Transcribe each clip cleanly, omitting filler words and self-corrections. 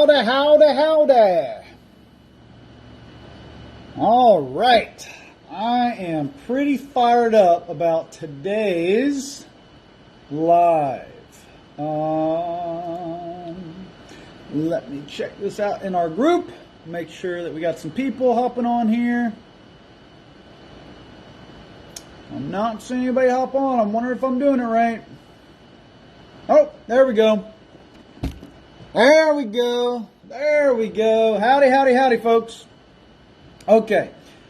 howdy. All right. I am pretty fired up about today's live. Let me check this out in our group. Make sure that we got some people hopping on here. I'm not seeing anybody hop on. I'm wondering if I'm doing it right. Oh, there we go. There we go. There we go. Howdy, folks. Okay.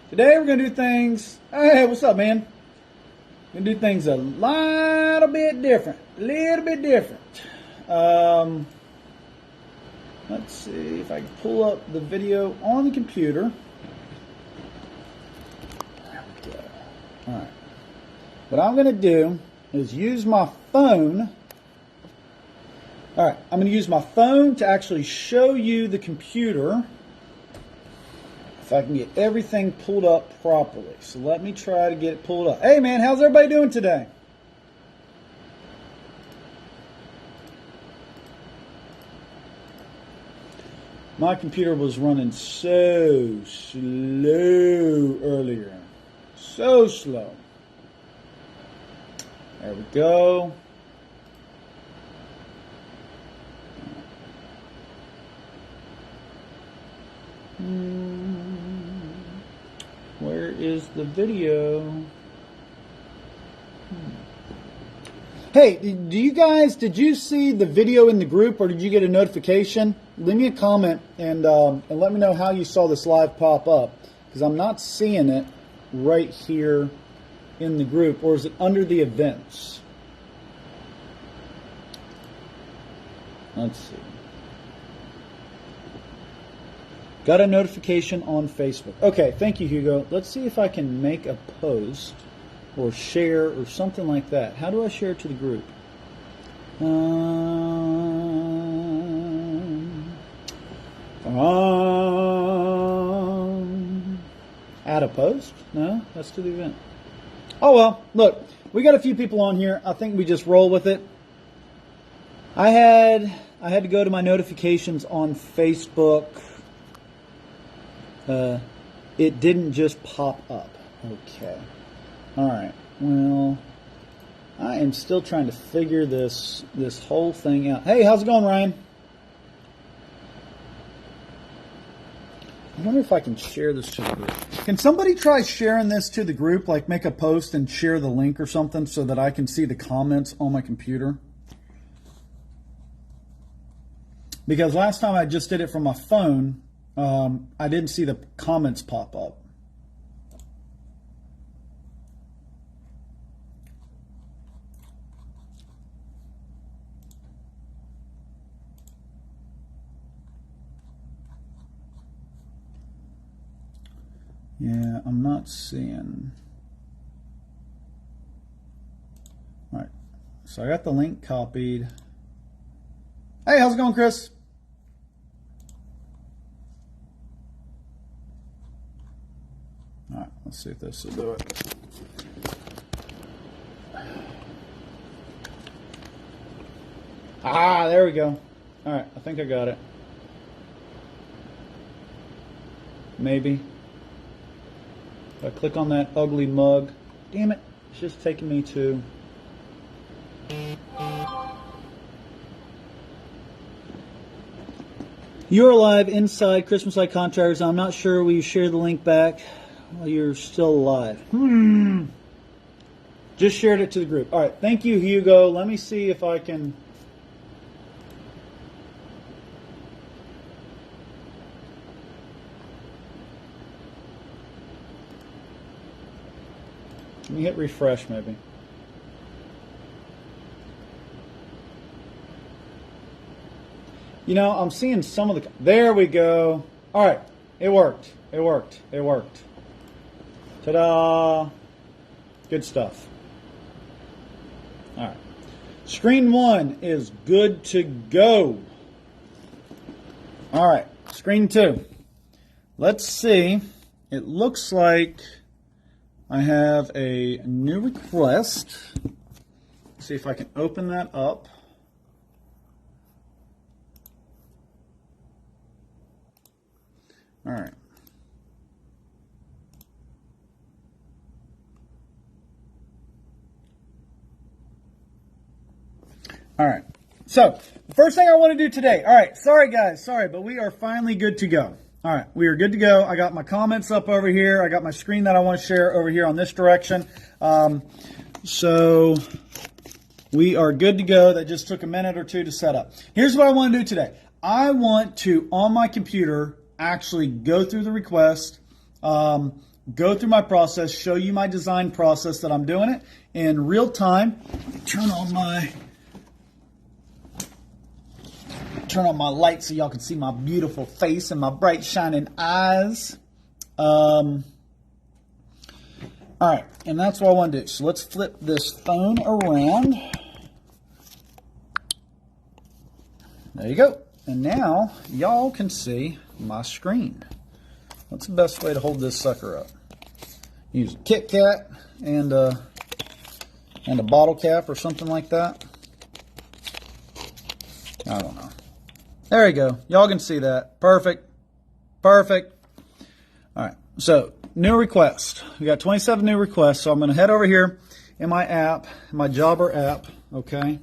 Today we're going to do things. Hey, what's up, man? We're going to do things a little bit different. Let's see if I can pull up the video on the computer. There we go. All right. What I'm going to do is use my phone. All right. I'm going to use my phone to actually show you the computer. If I can get everything pulled up properly. So let me try to get it pulled up. Hey, man, how's everybody doing today? My computer was running so slow earlier. So slow. There we go. Where is the video? Hey, did you see the video in the group, or did you get a notification? Leave me a comment and let me know how you saw this live pop up, because I'm not seeing it right here in the group. Or is it under the events? Let's see. Got a notification on Facebook. Okay, thank you, Hugo. Let's see if I can make a post or share or something like that. How do I share it to the group? Add a post? No, that's to the event. Oh well, look, we got a few people on here. I think we just roll with it. I had to go to my notifications on Facebook. It didn't just pop up. Okay. All right. Well, I am still trying to figure this whole thing out. Hey, how's it going, Ryan? I wonder if I can share this to the group. Can somebody try sharing this to the group, like make a post and share the link or something so that I can see the comments on my computer? Because last time I just did it from my phone, I didn't see the comments pop up. Yeah, I'm not seeing. All right, so I got the link copied. Hey, how's it going, Chris? All right, let's see if this will do it. Ah, there we go. All right, I think I got it. Maybe. If I click on that ugly mug, damn it, it's just taking me to. You're live inside Christmas Light Contractors. I'm not sure will you share the link back while you're still alive. Just shared it to the group. All right, thank you, Hugo. Let me see if I can. Let me hit refresh, maybe. You know, I'm seeing some of the. There we go. All right, it worked. It worked. Ta-da! Good stuff. All right. Screen 1 is good to go. All right, screen 2. Let's see. It looks like I have a new request. Let's see if I can open that up. All right. All right. So, the first thing I want to do today. All right. Sorry, guys. Sorry, but we are finally good to go. All right. We are good to go. I got my comments up over here. I got my screen that I want to share over here on this direction. So, we are good to go. That just took a minute or two to set up. Here's what I want to do today. I want to, on my computer, actually go through the request, go through my process, show you my design process that I'm doing it in real time. Turn on my light so y'all can see my beautiful face and my bright shining eyes. All right, and that's what I want to do. So let's flip this phone around. There you go. And now y'all can see my screen. What's the best way to hold this sucker up? Use a Kit Kat and a bottle cap or something like that. I don't know. There you go. Y'all can see that. Perfect. Perfect. All right. So, new request. We got 27 new requests. So I'm going to head over here in my app, my Jobber app. Okay.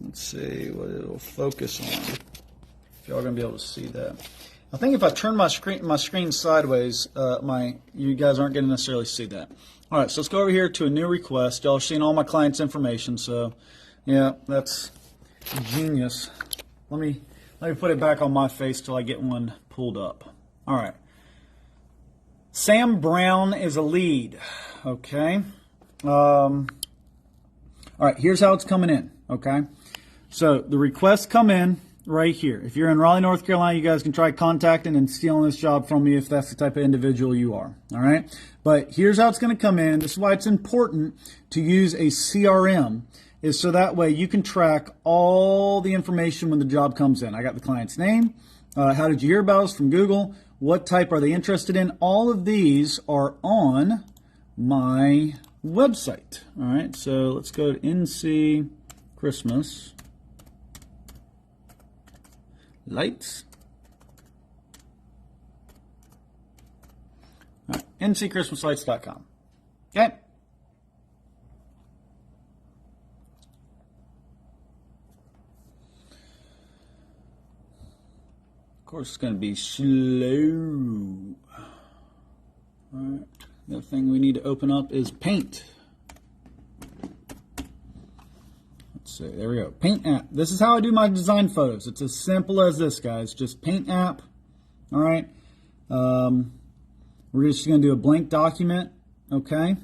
Let's see what it'll focus on. If y'all are going to be able to see that. I think if I turn my screen sideways, you guys aren't going to necessarily see that. All right, so let's go over here to a new request. Y'all are seeing all my clients' information, so yeah, that's genius. Let me put it back on my face till I get one pulled up. All right. Sam Brown is a lead. Okay. All right, here's how it's coming in. Okay. So the requests come in right here. If you're in Raleigh, North Carolina, you guys can try contacting and stealing this job from me if that's the type of individual you are. All right. But here's how it's going to come in. This is why it's important to use a CRM, is so that way you can track all the information when the job comes in. I got the client's name. How did you hear about us from Google? What type are they interested in? All of these are on my website. All right. So let's go to NC Christmas Lights. All right, ncchristmaslights.com. Okay. Of course, it's going to be slow. All right. The other thing we need to open up is Paint. So there we go. Paint app. This is how I do my design photos. It's as simple as this, guys. Just Paint app. All right. We're just going to do a blank document. Okay.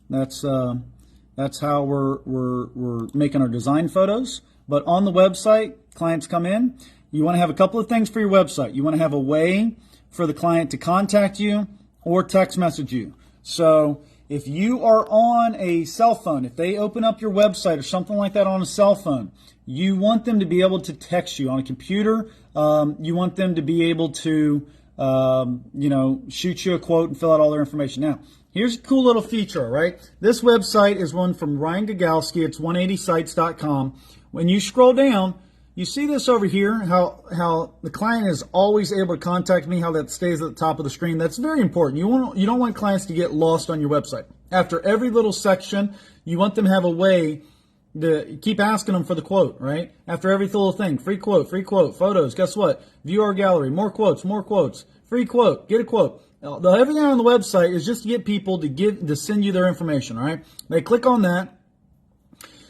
That's how we're making our design photos. But on the website, clients come in. You want to have a couple of things for your website. You want to have a way for the client to contact you or text message you. So if you are on a cell phone, if they open up your website or something like that on a cell phone, you want them to be able to text you. On a computer, you want them to be able to, shoot you a quote and fill out all their information. Now, here's a cool little feature, right? This website is one from Ryan Gagalski. It's 180sites.com. When you scroll down, you see this over here, how the client is always able to contact me, how that stays at the top of the screen. That's very important. You don't want clients to get lost on your website. After every little section, you want them to have a way to keep asking them for the quote, right? After every little thing, free quote, photos. Guess what? View our gallery, more quotes, free quote, get a quote. Everything on the website is just to get people to send you their information, all right? They click on that,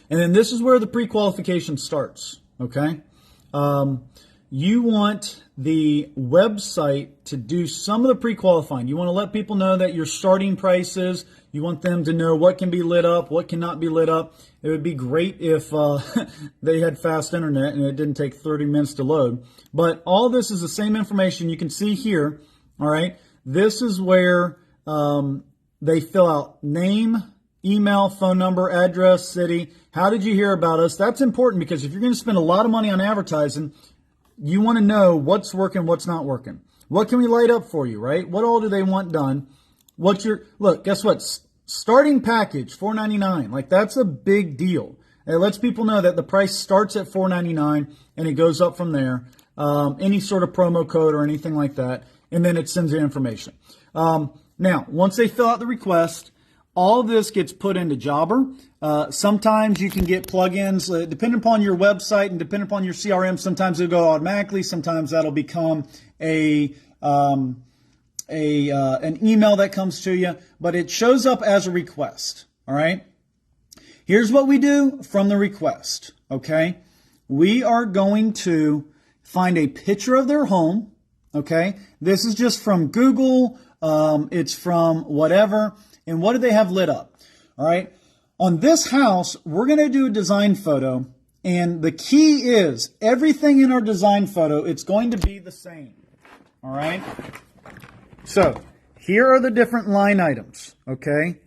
and then this is where the pre-qualification starts. Okay, you want the website to do some of the pre-qualifying. You want to let people know that your starting prices. You want them to know what can be lit up, what cannot be lit up. It would be great if they had fast internet and it didn't take 30 minutes to load. But all this is the same information you can see here. All right, this is where they fill out name, email, phone number, address, city. How did you hear about us? That's important because if you're going to spend a lot of money on advertising, you want to know what's working, what's not working. What can we light up for you, right? What all do they want done? Look, guess what? Starting package, $4.99. Like, that's a big deal. It lets people know that the price starts at $4.99 and it goes up from there. any sort of promo code or anything like that, and then it sends you information. Now, once they fill out the request, all of this gets put into Jobber. Sometimes you can get plugins, depending upon your website and depending upon your CRM. Sometimes it'll go automatically. Sometimes that'll become an email that comes to you, but it shows up as a request. All right. Here's what we do from the request. Okay. We are going to find a picture of their home. Okay. This is just from Google. It's from whatever. And what do they have lit up? All right. On this house, we're going to do a design photo. And the key is everything in our design photo, it's going to be the same. All right. So here are the different line items. Okay.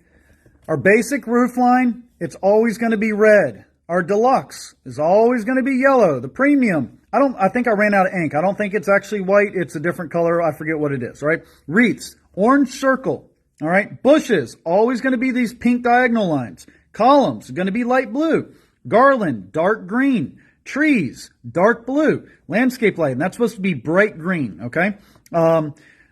Our basic roof line, it's always going to be red. Our deluxe is always going to be yellow. The premium, I think I ran out of ink. I don't think it's actually white. It's a different color. I forget what it is, right? Wreaths, orange circle. All right. Bushes, always going to be these pink diagonal lines. Columns, going to be light blue. Garland, dark green. Trees, dark blue. Landscape lighting, that's supposed to be bright green. Okay.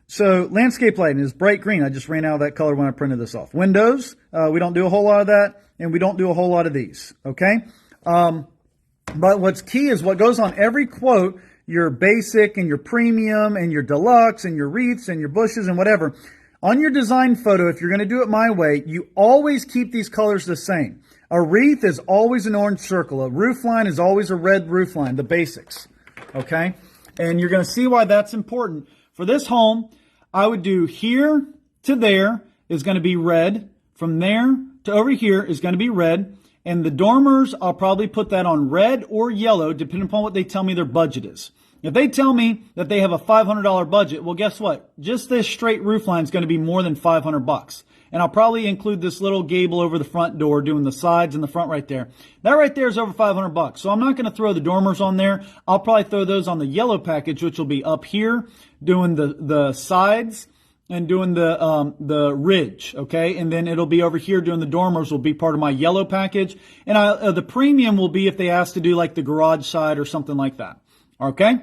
So landscape lighting is bright green. I just ran out of that color when I printed this off. Windows, we don't do a whole lot of that, and we don't do a whole lot of these. Okay. But what's key is what goes on every quote, your basic and your premium and your deluxe and your wreaths and your bushes and whatever. On your design photo, if you're going to do it my way, you always keep these colors the same. A wreath is always an orange circle. A roof line is always a red roof line, the basics. Okay? And you're going to see why that's important. For this home, I would do here to there is going to be red. From there to over here is going to be red. And the dormers, I'll probably put that on red or yellow, depending upon what they tell me their budget is. If they tell me that they have a $500 budget, well, guess what? Just this straight roof line is going to be more than $500. And I'll probably include this little gable over the front door, doing the sides and the front right there. That right there is over $500. So I'm not going to throw the dormers on there. I'll probably throw those on the yellow package, which will be up here, doing the sides and doing the ridge. Okay. And then it'll be over here doing the dormers will be part of my yellow package. And the premium will be if they ask to do like the garage side or something like that. Okay.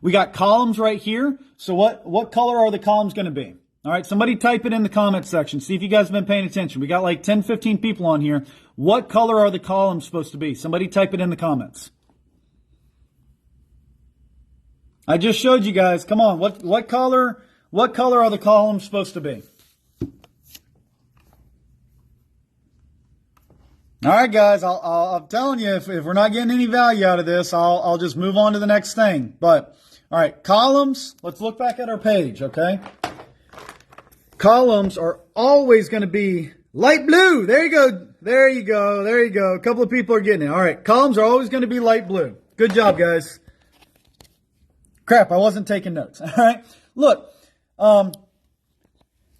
We got columns right here. So what color are the columns going to be? All right, somebody type it in the comment section. See if you guys have been paying attention. We got like 10, 15 people on here. What color are the columns supposed to be? Somebody type it in the comments. I just showed you guys. Come on, what color are the columns supposed to be? All right, guys, I'm telling you, if we're not getting any value out of this, I'll just move on to the next thing. But, all right, columns, let's look back at our page, okay? Columns are always going to be light blue. There you go. There you go. There you go. A couple of people are getting it. All right, columns are always going to be light blue. Good job, guys. Crap, I wasn't taking notes. All right, look,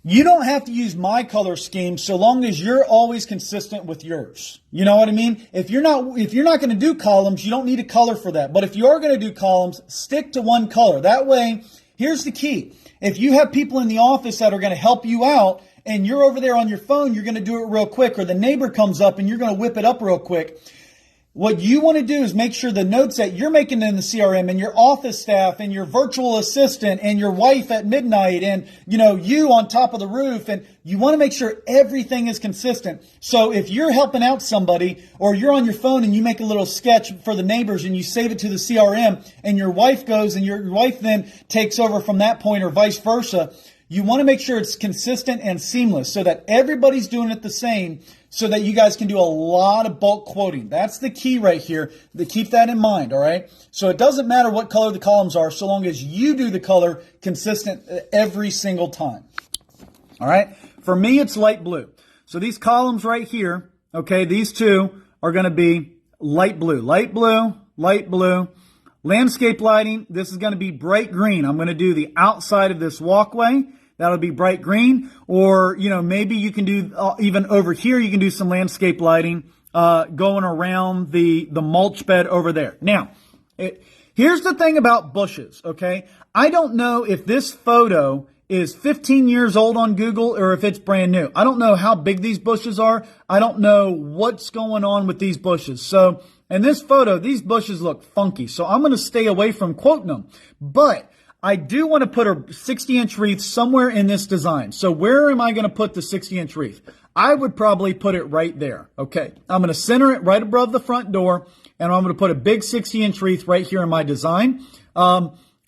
you don't have to use my color scheme so long as you're always consistent with yours. You know what I mean? If you're not going to do columns, you don't need a color for that. But if you are going to do columns, stick to one color. That way, here's the key. If you have people in the office that are going to help you out and you're over there on your phone, you're going to do it real quick, or the neighbor comes up and you're going to whip it up real quick. What you want to do is make sure the notes that you're making in the CRM and your office staff and your virtual assistant and your wife at midnight and, you on top of the roof, and you want to make sure everything is consistent. So if you're helping out somebody or you're on your phone and you make a little sketch for the neighbors and you save it to the CRM and your wife goes and your wife then takes over from that point or vice versa, you want to make sure it's consistent and seamless so that everybody's doing it the same so that you guys can do a lot of bulk quoting. That's the key right here. Keep that in mind, all right? So it doesn't matter what color the columns are so long as you do the color consistent every single time. All right? For me, it's light blue. So these columns right here, okay, these two are going to be light blue. Light blue, light blue. Landscape lighting, this is going to be bright green. I'm going to do the outside of this walkway. That'll be bright green. Or, maybe you can do, even over here, you can do some landscape lighting going around the mulch bed over there. Now, here's the thing about bushes, okay? I don't know if this photo is 15 years old on Google or if it's brand new. I don't know how big these bushes are. I don't know what's going on with these bushes. So in this photo, these bushes look funky, so I'm going to stay away from quoting them. But I do want to put a 60-inch wreath somewhere in this design. So where am I going to put the 60-inch wreath? I would probably put it right there. Okay, I'm going to center it right above the front door, and I'm going to put a big 60-inch wreath right here in my design.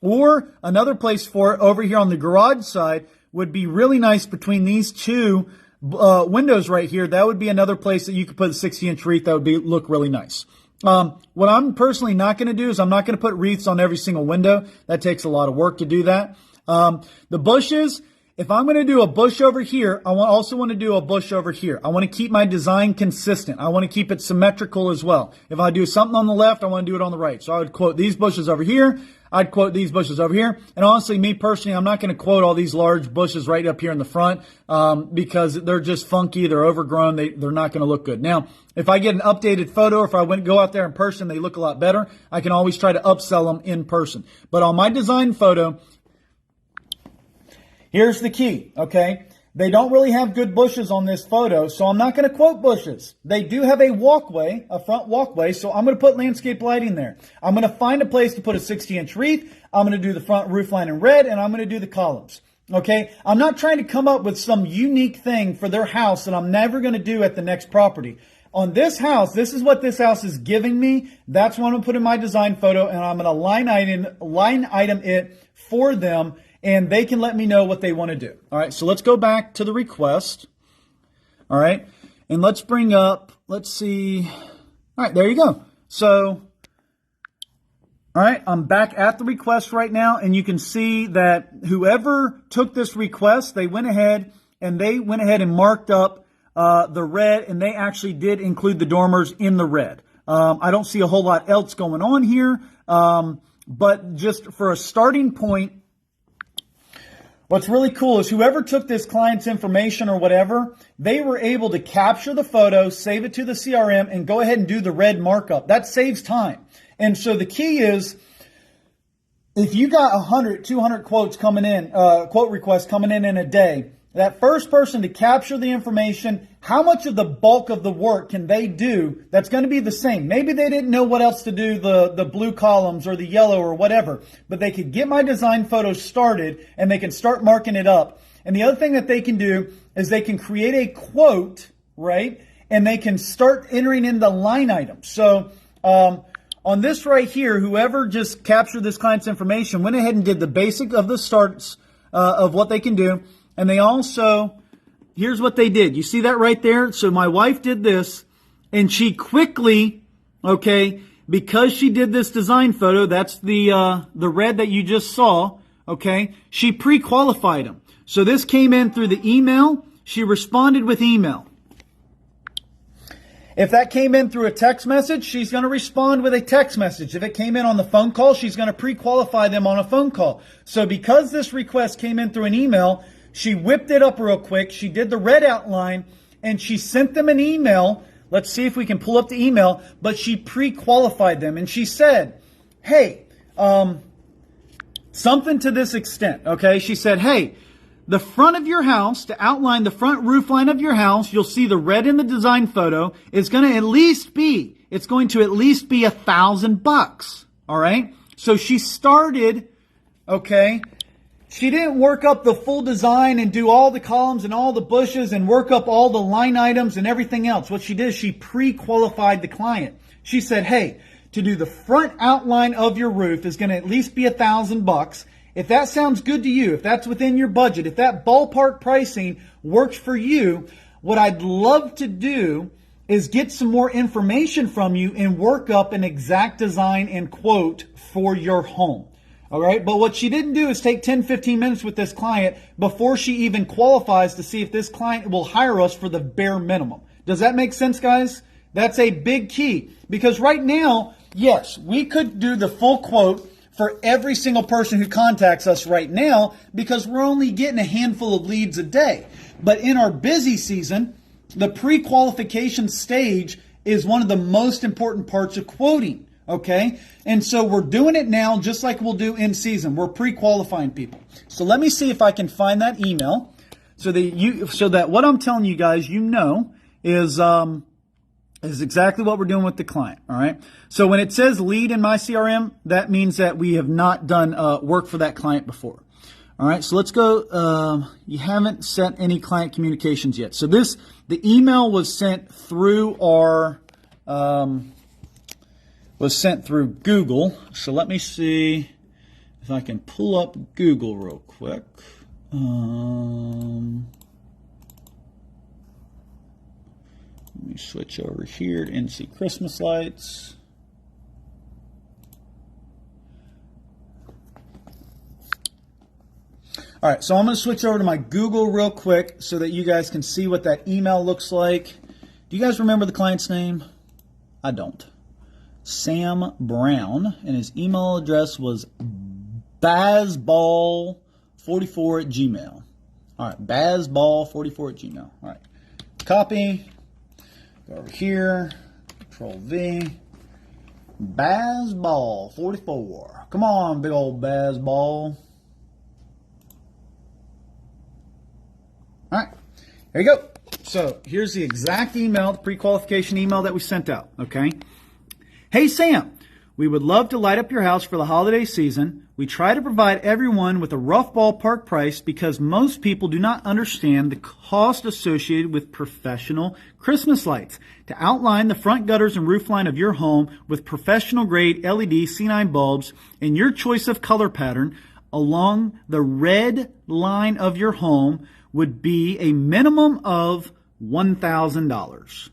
Or another place for it over here on the garage side would be really nice between these two windows right here. That would be another place that you could put a 60-inch wreath. That would look really nice. What I'm personally not going to do is I'm not going to put wreaths on every single window. That takes a lot of work to do that. The bushes, if I'm going to do a bush over here, I also want to do a bush over here. I want to keep my design consistent. I want to keep it symmetrical as well. If I do something on the left, I want to do it on the right. So I would quote these bushes over here. I'd quote these bushes over here. And honestly, me personally, I'm not going to quote all these large bushes right up here in the front because they're just funky. They're overgrown. They're not going to look good. Now, if I get an updated photo, if I go out there in person, they look a lot better. I can always try to upsell them in person. But on my design photo, here's the key, okay? They don't really have good bushes on this photo, so I'm not going to quote bushes. They do have a walkway, a front walkway, so I'm going to put landscape lighting there. I'm going to find a place to put a 60-inch wreath. I'm going to do the front roof line in red, and I'm going to do the columns, okay? I'm not trying to come up with some unique thing for their house that I'm never going to do at the next property. On this house, this is what this house is giving me. That's what I'm going to put in my design photo, and I'm going to line item it for them, and they can let me know what they want to do. All right, so let's go back to the request. All right, and let's bring up, let's see. All right, there you go. So, all right, I'm back at the request right now, and you can see that whoever took this request, they went ahead and marked up the red, and they actually did include the dormers in the red. I don't see a whole lot else going on here, but just for a starting point, what's really cool is whoever took this client's information or whatever, they were able to capture the photo, save it to the CRM, and go ahead and do the red markup. That saves time. And so the key is, if you got 100, 200 quotes coming in, quote requests coming in a day, that first person to capture the information, how much of the bulk of the work can they do that's going to be the same? Maybe they didn't know what else to do, the blue columns or the yellow or whatever, but they could get my design photos started and they can start marking it up. And the other thing that they can do is they can create a quote, right? And they can start entering in the line items. So on this right here, whoever just captured this client's information went ahead and did the basic of the starts of what they can do. And they also, here's what they did. You see that right there? So my wife did this, and she quickly, okay, because she did this design photo, that's the red that you just saw, okay, she pre-qualified them. So this came in through the email. She responded with email. If that came in through a text message, she's going to respond with a text message. If it came in on the phone call, she's going to pre-qualify them on a phone call. So because this request came in through an email, she whipped it up real quick. She did the red outline, and she sent them an email. Let's see if we can pull up the email. But she pre-qualified them, and she said, hey, something to this extent, okay? She said, hey, the front of your house, to outline the front roof line of your house, you'll see the red in the design photo, is going to at least be $1,000, all right? So she started, okay, she didn't work up the full design and do all the columns and all the bushes and work up all the line items and everything else. What she did is she pre-qualified the client. She said, hey, to do the front outline of your roof is going to at least be $1,000. If that sounds good to you, if that's within your budget, if that ballpark pricing works for you, what I'd love to do is get some more information from you and work up an exact design and quote for your home. All right. But what she didn't do is take 10, 15 minutes with this client before she even qualifies to see if this client will hire us for the bare minimum. Does that make sense, guys? That's a big key, because right now, yes, we could do the full quote for every single person who contacts us right now because we're only getting a handful of leads a day. But in our busy season, the pre-qualification stage is one of the most important parts of quoting. Okay, and so we're doing it now just like we'll do in season. We're pre-qualifying people. So let me see if I can find that email so that what I'm telling you guys, is is exactly what we're doing with the client, all right? So when it says lead in my CRM, that means that we have not done work for that client before. All right, so let's go. You haven't sent any client communications yet. So the email was sent through Google. So let me see if I can pull up Google real quick. Let me switch over here to NC Christmas lights. All right, so I'm going to switch over to my Google real quick so that you guys can see what that email looks like. Do you guys remember the client's name? I don't. Sam Brown, and his email address was bazball44@gmail. All right, bazball44@gmail. All right, copy. Go over here, Control V. Bazball44. Come on, big old Bazball. All right, here you go. So here's the exact email, the pre-qualification email that we sent out, okay? Hey, Sam, we would love to light up your house for the holiday season. We try to provide everyone with a rough ballpark price because most people do not understand the cost associated with professional Christmas lights. To outline the front gutters and roof line of your home with professional-grade LED C9 bulbs and your choice of color pattern along the red line of your home would be a minimum of $1,000.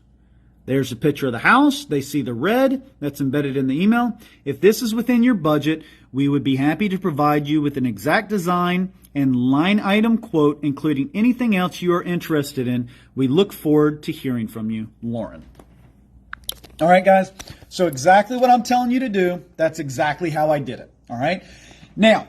There's a picture of the house. They see the red that's embedded in the email. If this is within your budget, we would be happy to provide you with an exact design and line item quote, including anything else you are interested in. We look forward to hearing from you, Lauren. All right, guys. So exactly what I'm telling you to do, that's exactly how I did it. All right. Now,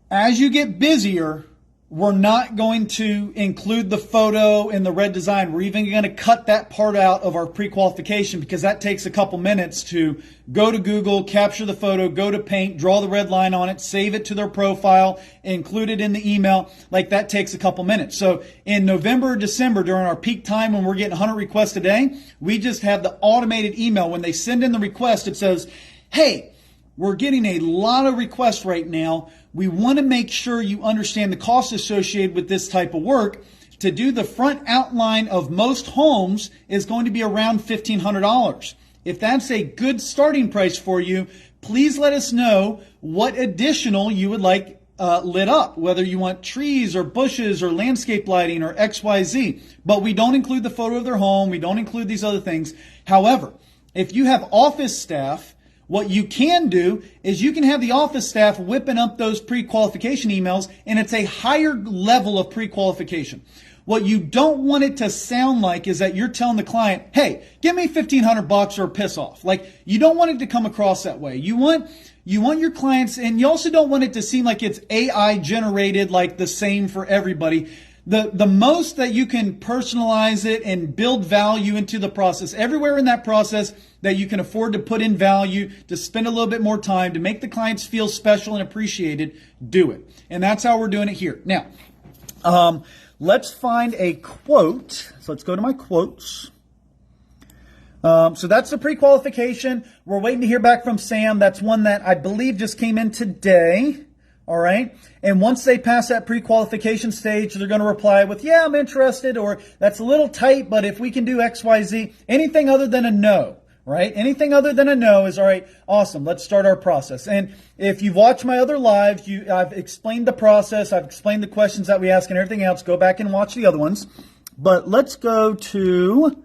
as you get busier, we're not going to include the photo in the red design. We're even going to cut that part out of our pre-qualification because that takes a couple minutes to go to Google, capture the photo, go to Paint, draw the red line on it, save it to their profile, include it in the email. Like that takes a couple minutes. So in November or December, during our peak time when we're getting 100 requests a day, we just have the automated email. When they send in the request, it says, hey, we're getting a lot of requests right now. We want to make sure you understand the cost associated with this type of work. To do the front outline of most homes is going to be around $1,500. If that's a good starting price for you, please let us know what additional you would like lit up, whether you want trees or bushes or landscape lighting or XYZ. But we don't include the photo of their home. We don't include these other things. However, if you have office staff, what you can do is you can have the office staff whipping up those pre-qualification emails, and it's a higher level of pre-qualification. What you don't want it to sound like is that you're telling the client, hey, give me $1,500 or piss off. Like, you don't want it to come across that way. You want your clients, and you also don't want it to seem like it's AI generated, like the same for everybody. The most that you can personalize it and build value into the process, everywhere in that process that you can afford to put in value, to spend a little bit more time, to make the clients feel special and appreciated, do it. And that's how we're doing it here. Now, let's find a quote. So let's go to my quotes. So that's the pre-qualification. We're waiting to hear back from Sam. That's one that I believe just came in today. All right. And once they pass that pre-qualification stage, they're going to reply with, yeah, I'm interested, or that's a little tight, but if we can do X, Y, Z, anything other than a no, right? Anything other than a no is all right. Awesome. Let's start our process. And if you've watched my other lives, I've explained the process. I've explained the questions that we ask and everything else. Go back and watch the other ones. But let's go to,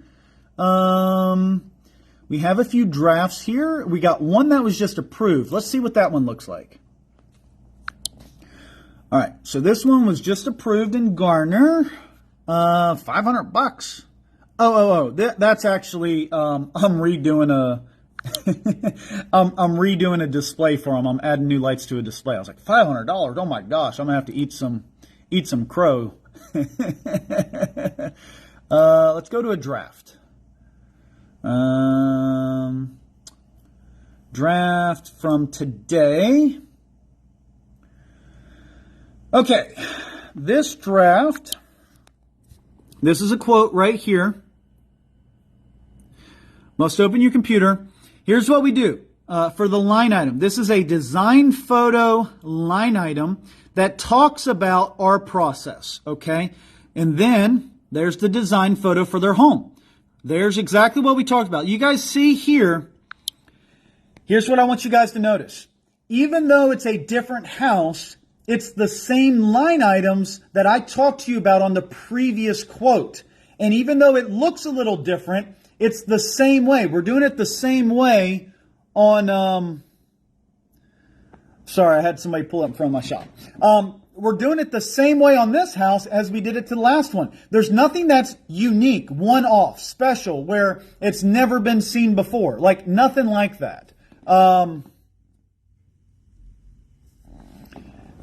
we have a few drafts here. We got one that was just approved. Let's see what that one looks like. All right, so this one was just approved in Garner, $500. That's actually I'm redoing a I'm redoing a display for them. I'm adding new lights to a display. I was like, $500. Oh my gosh, I'm gonna have to eat some crow. Let's go to a draft. Draft from today. Okay, this draft, this is a quote right here. Must open your computer. Here's what we do for the line item. This is a design photo line item that talks about our process, okay? And then there's the design photo for their home. There's exactly what we talked about. You guys see here, here's what I want you guys to notice. Even though it's a different house, it's the same line items that I talked to you about on the previous quote. And even though it looks a little different, it's the same way. We're doing it the same way on, sorry, I had somebody pull up in front of my shop. We're doing it the same way on this house as we did it to the last one. There's nothing that's unique, one-off, special, where it's never been seen before. Like, nothing like that.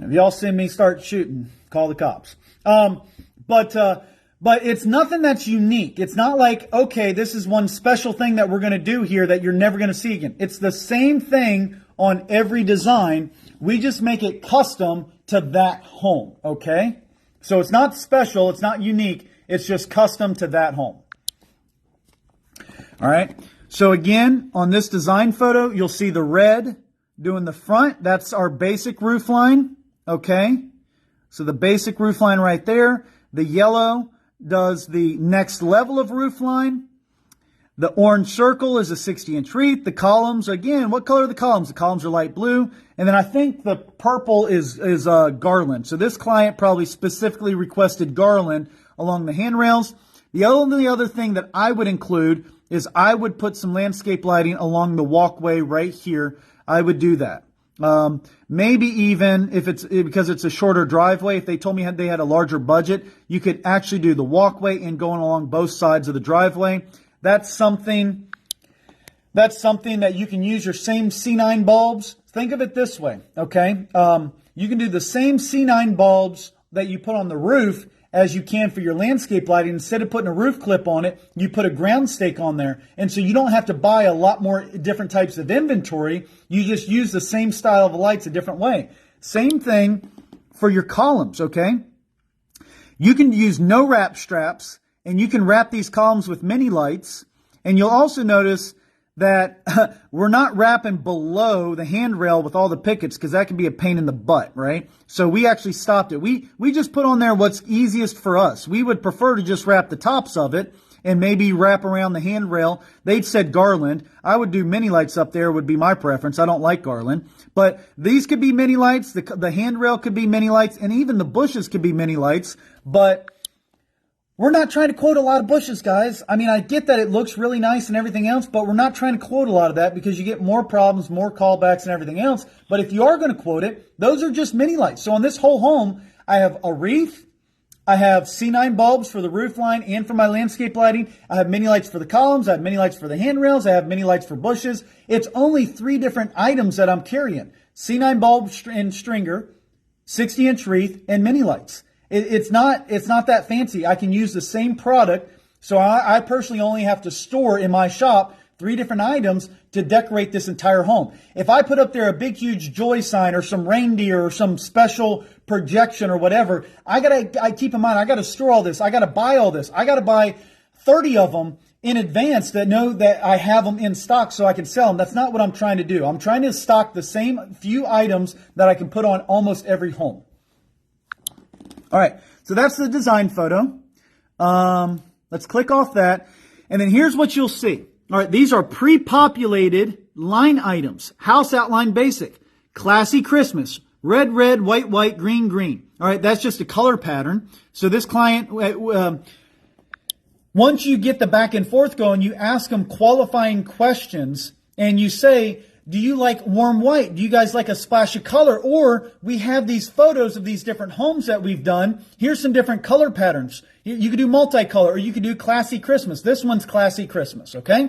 If y'all see me start shooting, call the cops. But it's nothing that's unique. It's not like, okay, this is one special thing that we're going to do here that you're never going to see again. It's the same thing on every design. We just make it custom to that home, okay? So it's not special. It's not unique. It's just custom to that home. All right. So again, on this design photo, you'll see the red doing the front. That's our basic roof line, okay? So the basic roof line right there. The yellow does the next level of roof line. The orange circle is a 60-inch wreath. The columns, again, what color are the columns? The columns are light blue. And then I think the purple is garland. So this client probably specifically requested garland along the handrails. The only other thing that I would include is I would put some landscape lighting along the walkway right here. I would do that. Maybe even if it's because it's a shorter driveway, if they told me they had a larger budget, you could actually do the walkway and going along both sides of the driveway. That's something that you can use your same C9 bulbs. Think of it this way, okay? You can do the same C9 bulbs that you put on the roof as you can for your landscape lighting. Instead of putting a roof clip on it, you put a ground stake on there. And so you don't have to buy a lot more different types of inventory. You just use the same style of lights a different way. Same thing for your columns, okay? You can use no wrap straps, and you can wrap these columns with mini lights. And you'll also notice that we're not wrapping below the handrail with all the pickets because that can be a pain in the butt, right? So we actually stopped it. We just put on there what's easiest for us. We would prefer to just wrap the tops of it and maybe wrap around the handrail. They'd said garland. I would do mini lights up there would be my preference. I don't like garland. But these could be mini lights. The handrail could be mini lights. And even the bushes could be mini lights. But we're not trying to quote a lot of bushes, guys. I mean, I get that it looks really nice and everything else, but we're not trying to quote a lot of that because you get more problems, more callbacks and everything else. But if you are going to quote it, those are just mini lights. So on this whole home, I have a wreath. I have C9 bulbs for the roof line and for my landscape lighting. I have mini lights for the columns. I have mini lights for the handrails. I have mini lights for bushes. It's only 3 different items that I'm carrying. C9 bulb and stringer, 60-inch wreath, and mini lights. It's not that fancy. I can use the same product. So I personally only have to store in my shop 3 different items to decorate this entire home. If I put up there a big, huge joy sign or some reindeer or some special projection or whatever, I keep in mind, I got to store all this. I got to buy all this. I got to buy 30 of them in advance that know that I have them in stock so I can sell them. That's not what I'm trying to do. I'm trying to stock the same few items that I can put on almost every home. All right, so that's the design photo. Let's click off that. And then here's what you'll see. All right, these are pre-populated line items. House outline basic, classy Christmas, red, red, white, white, green, green. All right, that's just a color pattern. So this client, once you get the back and forth going, you ask them qualifying questions and you say, do you like warm white? Do you guys like a splash of color? Or we have these photos of these different homes that we've done. Here's some different color patterns. You could do multicolor or you could do classy Christmas. This one's classy Christmas, okay?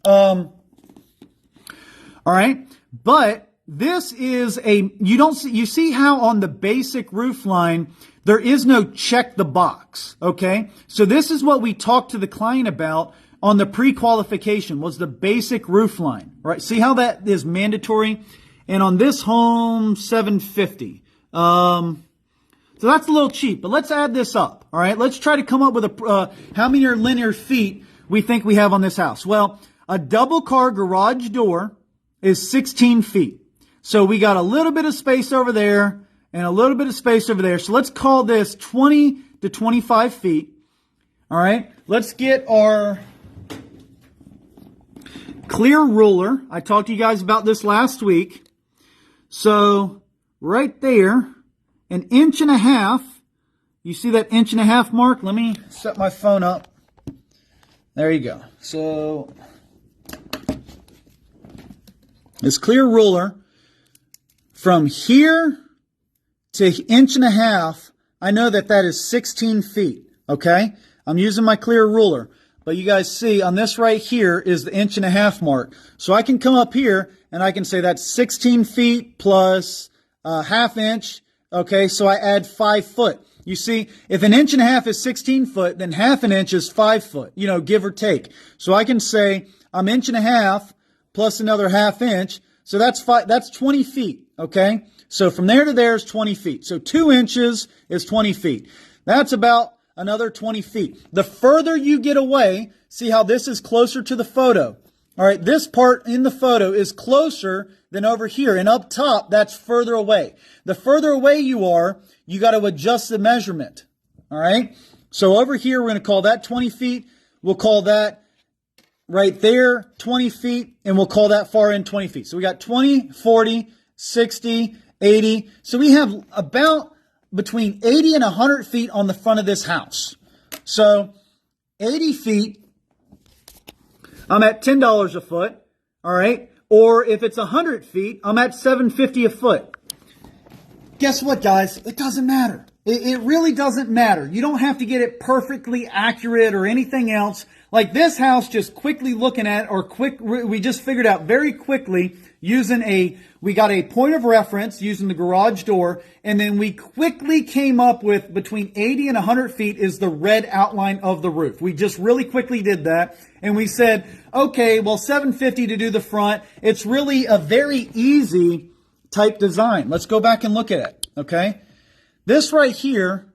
All right. But this is you see how on the basic roof line, there is no check the box, okay? So this is what we talked to the client about on the pre-qualification was the basic roof line, right? See how that is mandatory? And on this home, $750. So that's a little cheap, but let's add this up, all right? Let's try to come up with how many linear feet we think we have on this house. Well, A double car garage door is 16 feet. So we got a little bit of space over there and a little bit of space over there. So let's call this 20 to 25 feet. All right. Let's get our clear ruler. I talked to you guys about this last week. So right there, 1.5 inches. You see that 1.5 inches mark? Let me set my phone up. There you go. So this clear ruler, from here to 1.5 inches, I know that that is 16 feet, okay? I'm using my clear ruler. But you guys see on this right here is the 1.5 inches mark. So I can come up here and I can say that's 16 feet plus ½ inch. Okay, so I add 5 foot. You see, if 1.5 inches is 16 foot, then ½ inch is 5 foot, you know, give or take. So I can say I'm 1.5 inches plus another ½ inch. So that's 20 feet, okay? So from there to there is 20 feet. So 2 inches is 20 feet. That's about another 20 feet. The further you get away, see how this is closer to the photo. All right, this part in the photo is closer than over here. And up top, that's further away. The further away you are, you got to adjust the measurement. All right? So over here, we're going to call that 20 feet. We'll call that right there 20 feet. And we'll call that far end 20 feet. So we got 20, 40, 60, 80. So we have about between 80 and 100 feet on the front of this house. So 80 feet, I'm at $10 a foot, all right? Or if it's 100 feet, I'm at $7.50 a foot. Guess what, guys? It doesn't matter. It really doesn't matter. You don't have to get it perfectly accurate or anything else. Like this house, just quickly looking at, we just figured out very quickly we got a point of reference using the garage door, and then we quickly came up with between 80 and 100 feet is the red outline of the roof. We just really quickly did that, and we said, okay, well, $7.50 to do the front. It's really a very easy type design. Let's go back and look at it, okay? This right here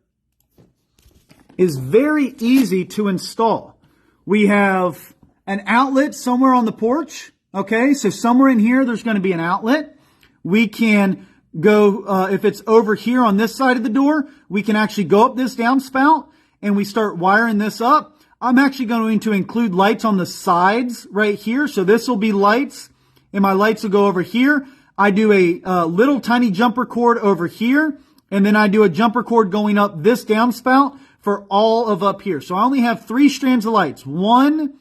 is very easy to install. We have an outlet somewhere on the porch. Okay, so somewhere in here, there's going to be an outlet. We can go, if it's over here on this side of the door, we can actually go up this downspout and we start wiring this up. I'm actually going to include lights on the sides right here. So this will be lights and my lights will go over here. I do a little tiny jumper cord over here. And then I do a jumper cord going up this downspout for all of up here. So I only have 3 strands of lights. 1,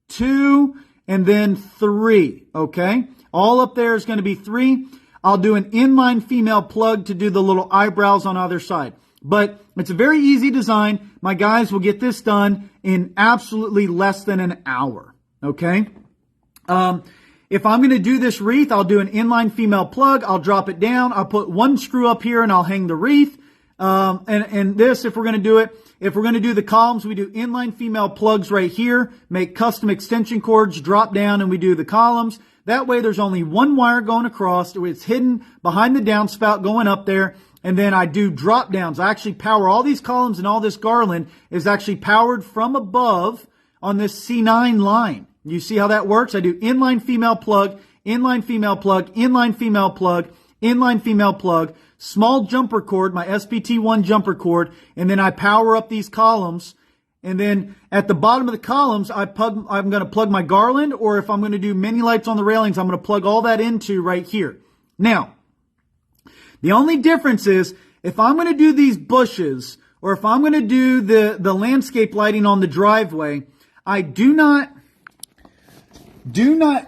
2, and then 3, okay? All up there is going to be 3. I'll do an inline female plug to do the little eyebrows on either side. But it's a very easy design. My guys will get this done in absolutely less than an hour, okay? If I'm going to do this wreath, I'll do an inline female plug. I'll drop it down. I'll put 1 screw up here and I'll hang the wreath. And this, if we're going to do it, if we're going to do the columns, we do inline female plugs right here, make custom extension cords, drop down, and we do the columns. That way there's only 1 wire going across. It's hidden behind the downspout going up there. And then I do drop downs. I actually power all these columns, and all this garland is actually powered from above on this C9 line. You see how that works? I do inline female plug, inline female plug, inline female plug, inline female plug, small jumper cord, my SPT1 jumper cord, and then I power up these columns. And then at the bottom of the columns, I'm going to plug my garland, or if I'm going to do mini lights on the railings, I'm going to plug all that into right here. Now, the only difference is if I'm going to do these bushes, or if I'm going to do the landscape lighting on the driveway, I do not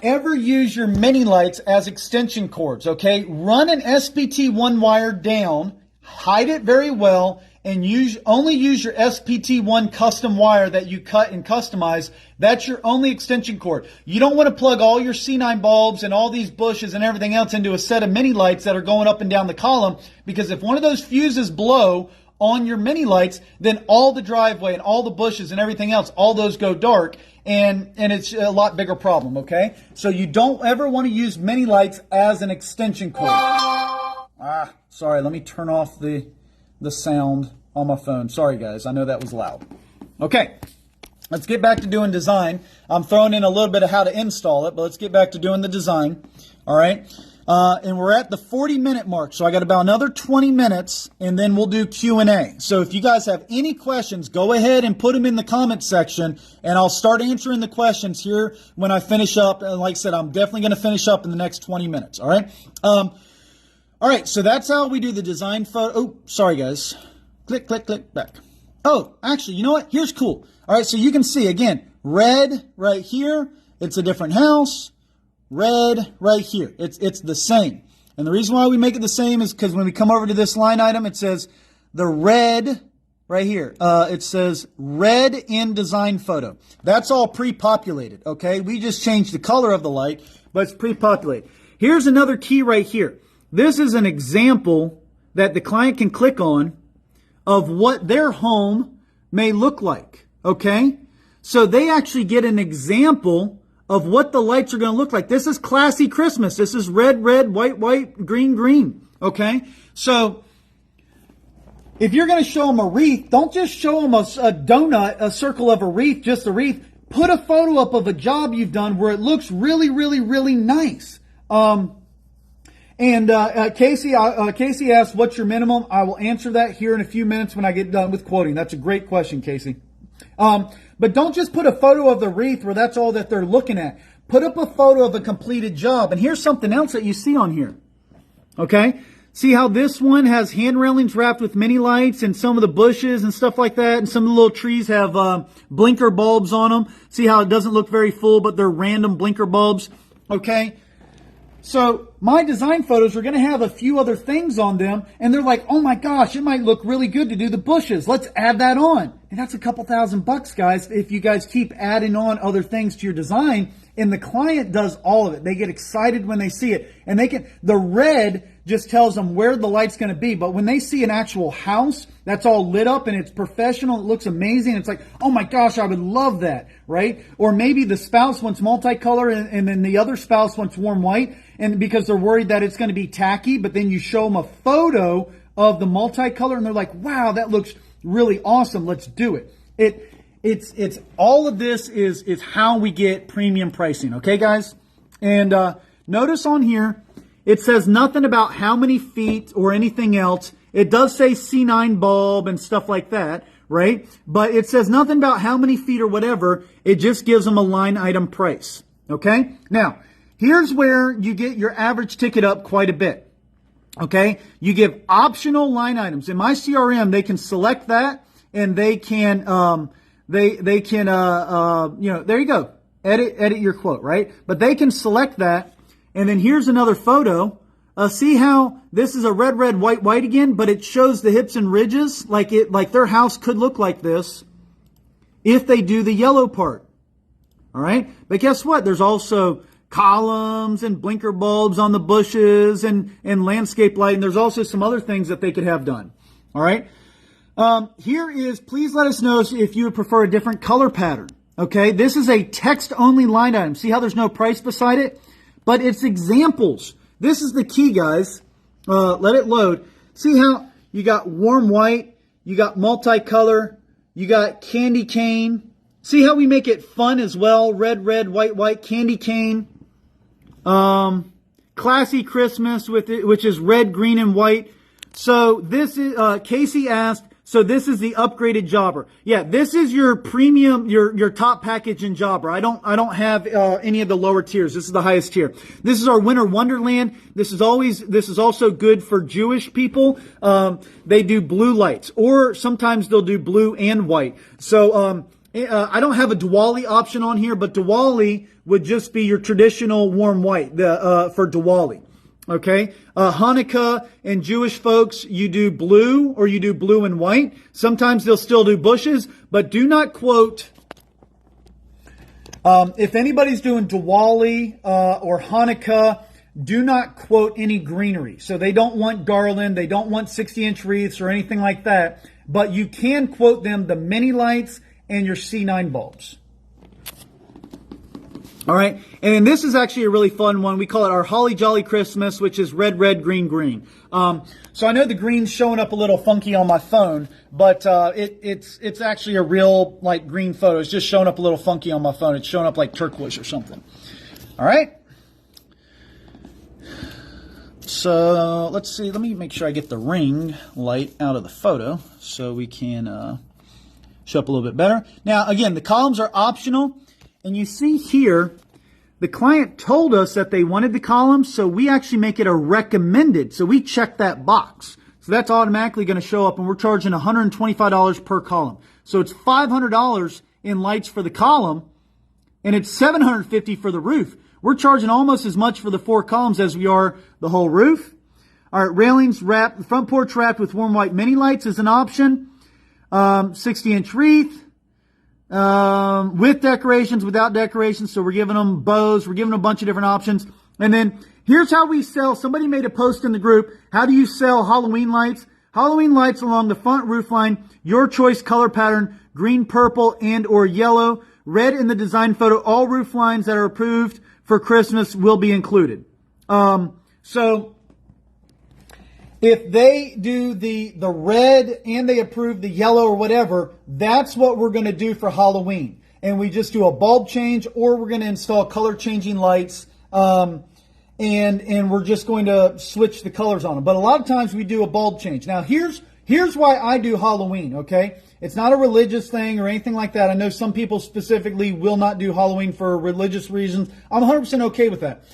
ever use your mini lights as extension cords, okay? Run an SPT1 wire down, hide it very well, and only use your SPT1 custom wire that you cut and customize. That's your only extension cord. You don't want to plug all your C9 bulbs and all these bushes and everything else into a set of mini lights that are going up and down the column, because if one of those fuses blow on your mini lights, then all the driveway and all the bushes and everything else, all those go dark, and it's a lot bigger problem, okay? So you don't ever want to use mini lights as an extension cord. Sorry, let me turn off the sound on my phone. Sorry, guys. I know that was loud. Okay. let's get back to doing design. I'm throwing in a little bit of how to install it, but let's get back to doing the design. All right. And we're at the 40-minute mark, so I got about another 20 minutes, and then we'll do Q&A. So if you guys have any questions, go ahead and put them in the comment section, and I'll start answering the questions here when I finish up. And like I said, I'm definitely going to finish up in the next 20 minutes, all right? All right, so that's how we do the design photo. Oh, sorry, guys. Click, click, click, back. Oh, actually, you know what? Here's cool. All right, so you can see, again, red right here. It's a different house. Red right here. It's the same. And the reason why we make it the same is because when we come over to this line item, it says the red right here. It says red in design photo. That's all pre-populated, okay? We just changed the color of the light, but it's pre-populated. Here's another key right here. This is an example that the client can click on of what their home may look like, okay? So they actually get an example of what the lights are going to look like. This is classy Christmas. This is red, red, white, white, green, green. Okay? So, if you're going to show them a wreath, don't just show them a donut, a circle of a wreath, just a wreath. Put a photo up of a job you've done where it looks really, really, really nice. Casey asked, what's your minimum? I will answer that here in a few minutes when I get done with quoting. That's a great question, Casey. But don't just put a photo of the wreath where that's all that they're looking at. Put up a photo of a completed job. And here's something else that you see on here. Okay? See how this one has hand railings wrapped with mini lights and some of the bushes and stuff like that. And some of the little trees have blinker bulbs on them. See how it doesn't look very full, but they're random blinker bulbs. Okay? So my design photos are going to have a few other things on them, and they're like, oh my gosh, it might look really good to do the bushes. Let's add that on. And that's a couple $1,000, guys, if you guys keep adding on other things to your design. And the client does all of it. They get excited when they see it. And the red just tells them where the light's going to be. But when they see an actual house that's all lit up and it's professional, it looks amazing. It's like, oh my gosh, I would love that, right? Or maybe the spouse wants multicolor and then the other spouse wants warm white, and because they're worried that it's going to be tacky, but then you show them a photo of the multicolor and they're like, wow, that looks really awesome. Let's do it. It's all of this is how we get premium pricing. Okay, guys? And notice on here, it says nothing about how many feet or anything else. It does say C9 bulb and stuff like that, right? But it says nothing about how many feet or whatever. It just gives them a line item price. Okay? Now, here's where you get your average ticket up quite a bit. Okay? You give optional line items. In my CRM, they can select that and they can, there you go. Edit your quote, right? But they can select that. And then here's another photo. See how this is a red, red, white, white again, but it shows the hips and ridges like their house could look like this if they do the yellow part. All right. But guess what? There's also columns and blinker bulbs on the bushes and landscape light. And there's also some other things that they could have done. All right. Here is, please let us know if you would prefer a different color pattern. Okay. This is a text only line item. See how there's no price beside it? But it's examples. This is the key, guys. Let it load. See how you got warm white, you got multicolor, you got candy cane. See how we make it fun as well? Red, red, white, white, candy cane. Classy Christmas with it, which is red, green, and white. So this is Casey asked. So this is the upgraded jobber. Yeah, this is your premium, your top package in jobber. I don't have any of the lower tiers. This is the highest tier. This is our winter wonderland. This is also good for Jewish people. They do blue lights, or sometimes they'll do blue and white. So I don't have a Diwali option on here, but Diwali would just be your traditional warm white for Diwali. Okay, Hanukkah and Jewish folks, you do blue or you do blue and white. Sometimes they'll still do bushes, but do not quote. If anybody's doing Diwali or Hanukkah, do not quote any greenery. So they don't want garland, they don't want 60-inch wreaths or anything like that. But you can quote them the mini lights and your C9 bulbs. All right, and this is actually a really fun one. We call it our Holly Jolly Christmas, which is red, red, green, green. So I know the green's showing up a little funky on my phone, but it's actually a real like green photo. It's just showing up a little funky on my phone. It's showing up like turquoise or something. All right. So let's see. Let me make sure I get the ring light out of the photo so we can show up a little bit better. Now, again, the columns are optional. And you see here, the client told us that they wanted the columns, so we actually make it a recommended. So we check that box. So that's automatically going to show up, and we're charging $125 per column. So it's $500 in lights for the column, and it's $750 for the roof. We're charging almost as much for the 4 columns as we are the whole roof. All right, railings wrapped, the front porch wrapped with warm white mini lights is an option. 60-inch wreath. With decorations, without decorations. So we're giving them bows. We're giving them a bunch of different options. And then here's how we sell. Somebody made a post in the group. How do you sell Halloween lights? Halloween lights along the front roof line. Your choice color pattern, green, purple, and or yellow. Red in the design photo. All roof lines that are approved for Christmas will be included. So if they do the red and they approve the yellow or whatever, that's what we're going to do for Halloween. And we just do a bulb change, or we're going to install color changing lights, and we're just going to switch the colors on them. But a lot of times we do a bulb change. Now here's why I do Halloween, okay? It's not a religious thing or anything like that. I know some people specifically will not do Halloween for religious reasons. I'm 100% okay with that.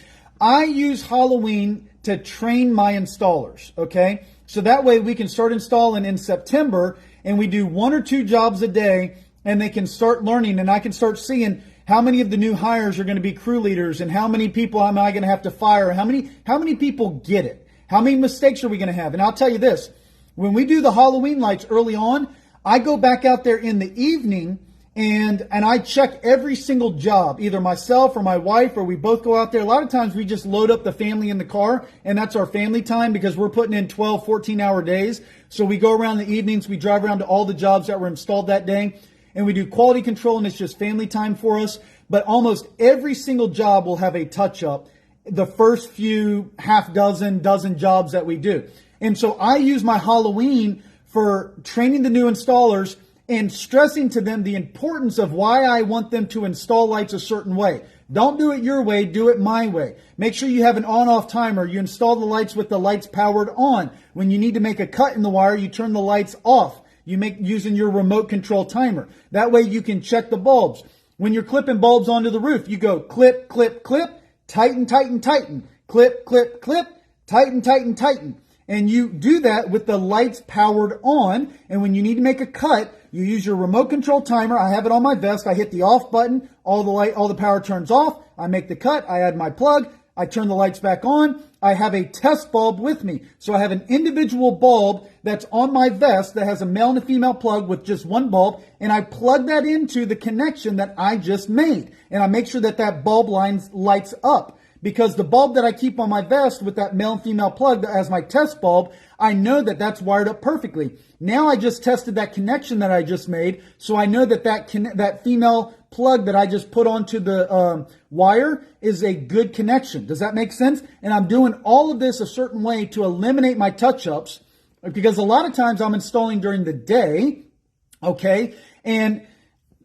I use Halloween to train my installers, okay? So that way we can start installing in September, and we do 1 or 2 jobs a day, and they can start learning, and I can start seeing how many of the new hires are going to be crew leaders, and how many people am I going to have to fire, how many people get it, how many mistakes are we going to have. And I'll tell you this, when we do the Halloween lights early on, I go back out there in the evening and I check every single job, either myself or my wife, or we both go out there. A lot of times we just load up the family in the car, and that's our family time because we're putting in 12, 14-hour days. So we go around the evenings, we drive around to all the jobs that were installed that day, and we do quality control, and it's just family time for us. But almost every single job will have a touch-up the first few dozen jobs that we do. And so I use my Halloween for training the new installers and stressing to them the importance of why I want them to install lights a certain way. Don't do it your way, do it my way. Make sure you have an on-off timer. You install the lights with the lights powered on. When you need to make a cut in the wire, you turn the lights off. You make using your remote control timer. That way you can check the bulbs. When you're clipping bulbs onto the roof, you go clip, clip, clip, tighten, tighten, tighten, clip, clip, clip, tighten, tighten, tighten. And you do that with the lights powered on. And when you need to make a cut, you use your remote control timer. I have it on my vest. I hit the off button. All the power turns off. I make the cut. I add my plug. I turn the lights back on. I have a test bulb with me. So I have an individual bulb that's on my vest that has a male and a female plug with just one bulb. And I plug that into the connection that I just made. And I make sure that that bulb lights up. Because the bulb that I keep on my vest with that male and female plug as my test bulb, I know that that's wired up perfectly. Now I just tested that connection that I just made, so I know that that female plug that I just put onto the wire is a good connection. Does that make sense? And I'm doing all of this a certain way to eliminate my touch-ups, because a lot of times I'm installing during the day, okay, and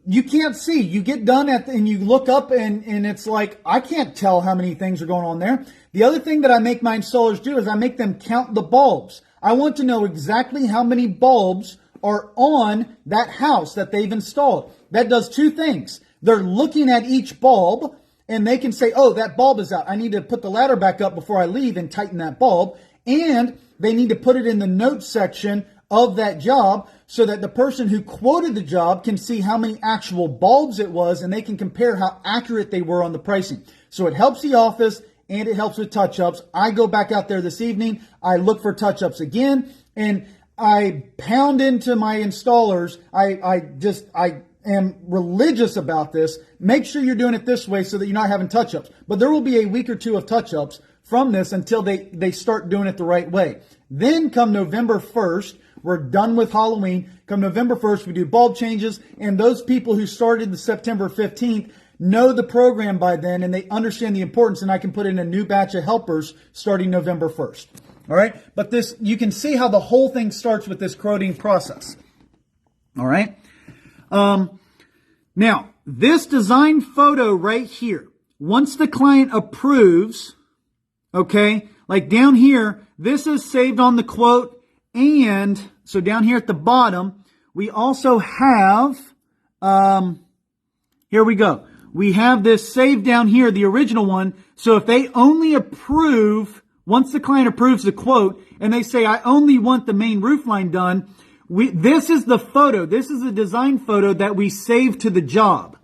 you can't see. You get done and you look up and it's like, I can't tell how many things are going on there. The other thing that I make my installers do is I make them count the bulbs. I want to know exactly how many bulbs are on that house that they've installed. That does 2 things. They're looking at each bulb and they can say, oh, that bulb is out. I need to put the ladder back up before I leave and tighten that bulb. And they need to put it in the notes section of that job so that the person who quoted the job can see how many actual bulbs it was, and they can compare how accurate they were on the pricing. So it helps the office and it helps with touch-ups. I go back out there this evening. I look for touch-ups again, and I pound into my installers. I am religious about this. Make sure you're doing it this way so that you're not having touch-ups. But there will be a week or 2 of touch-ups from this until they start doing it the right way. Then come November 1st, we're done with Halloween. Come November 1st, we do bulb changes. And those people who started the September 15th, know the program by then and they understand the importance, and I can put in a new batch of helpers starting November 1st. All right. But this, you can see how the whole thing starts with this quoting process. All right. Now, this design photo right here, once the client approves, okay, like down here, this is saved on the quote. And so down here at the bottom, we also have, here we go. We have this saved down here, the original one. So if they only approve, once the client approves the quote and they say, I only want the main roof line done, this is the photo. This is the design photo that we save to the job.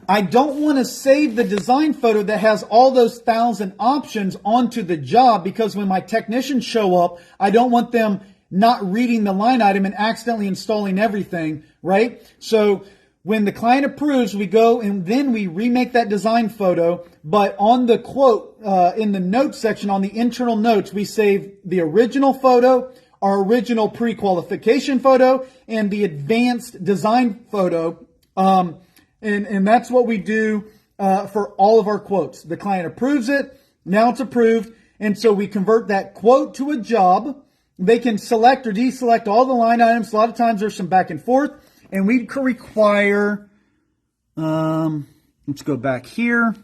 I don't want to save the design photo that has all those 1,000 options onto the job, because when my technicians show up, I don't want them not reading the line item and accidentally installing everything, right? So when the client approves, we go and then we remake that design photo. But on the quote, in the notes section, on the internal notes, we save the original photo, our original pre-qualification photo, and the advanced design photo. And that's what we do for all of our quotes. The client approves it. Now it's approved. And so we convert that quote to a job. They can select or deselect all the line items. A lot of times there's some back and forth. And we require, let's go back here.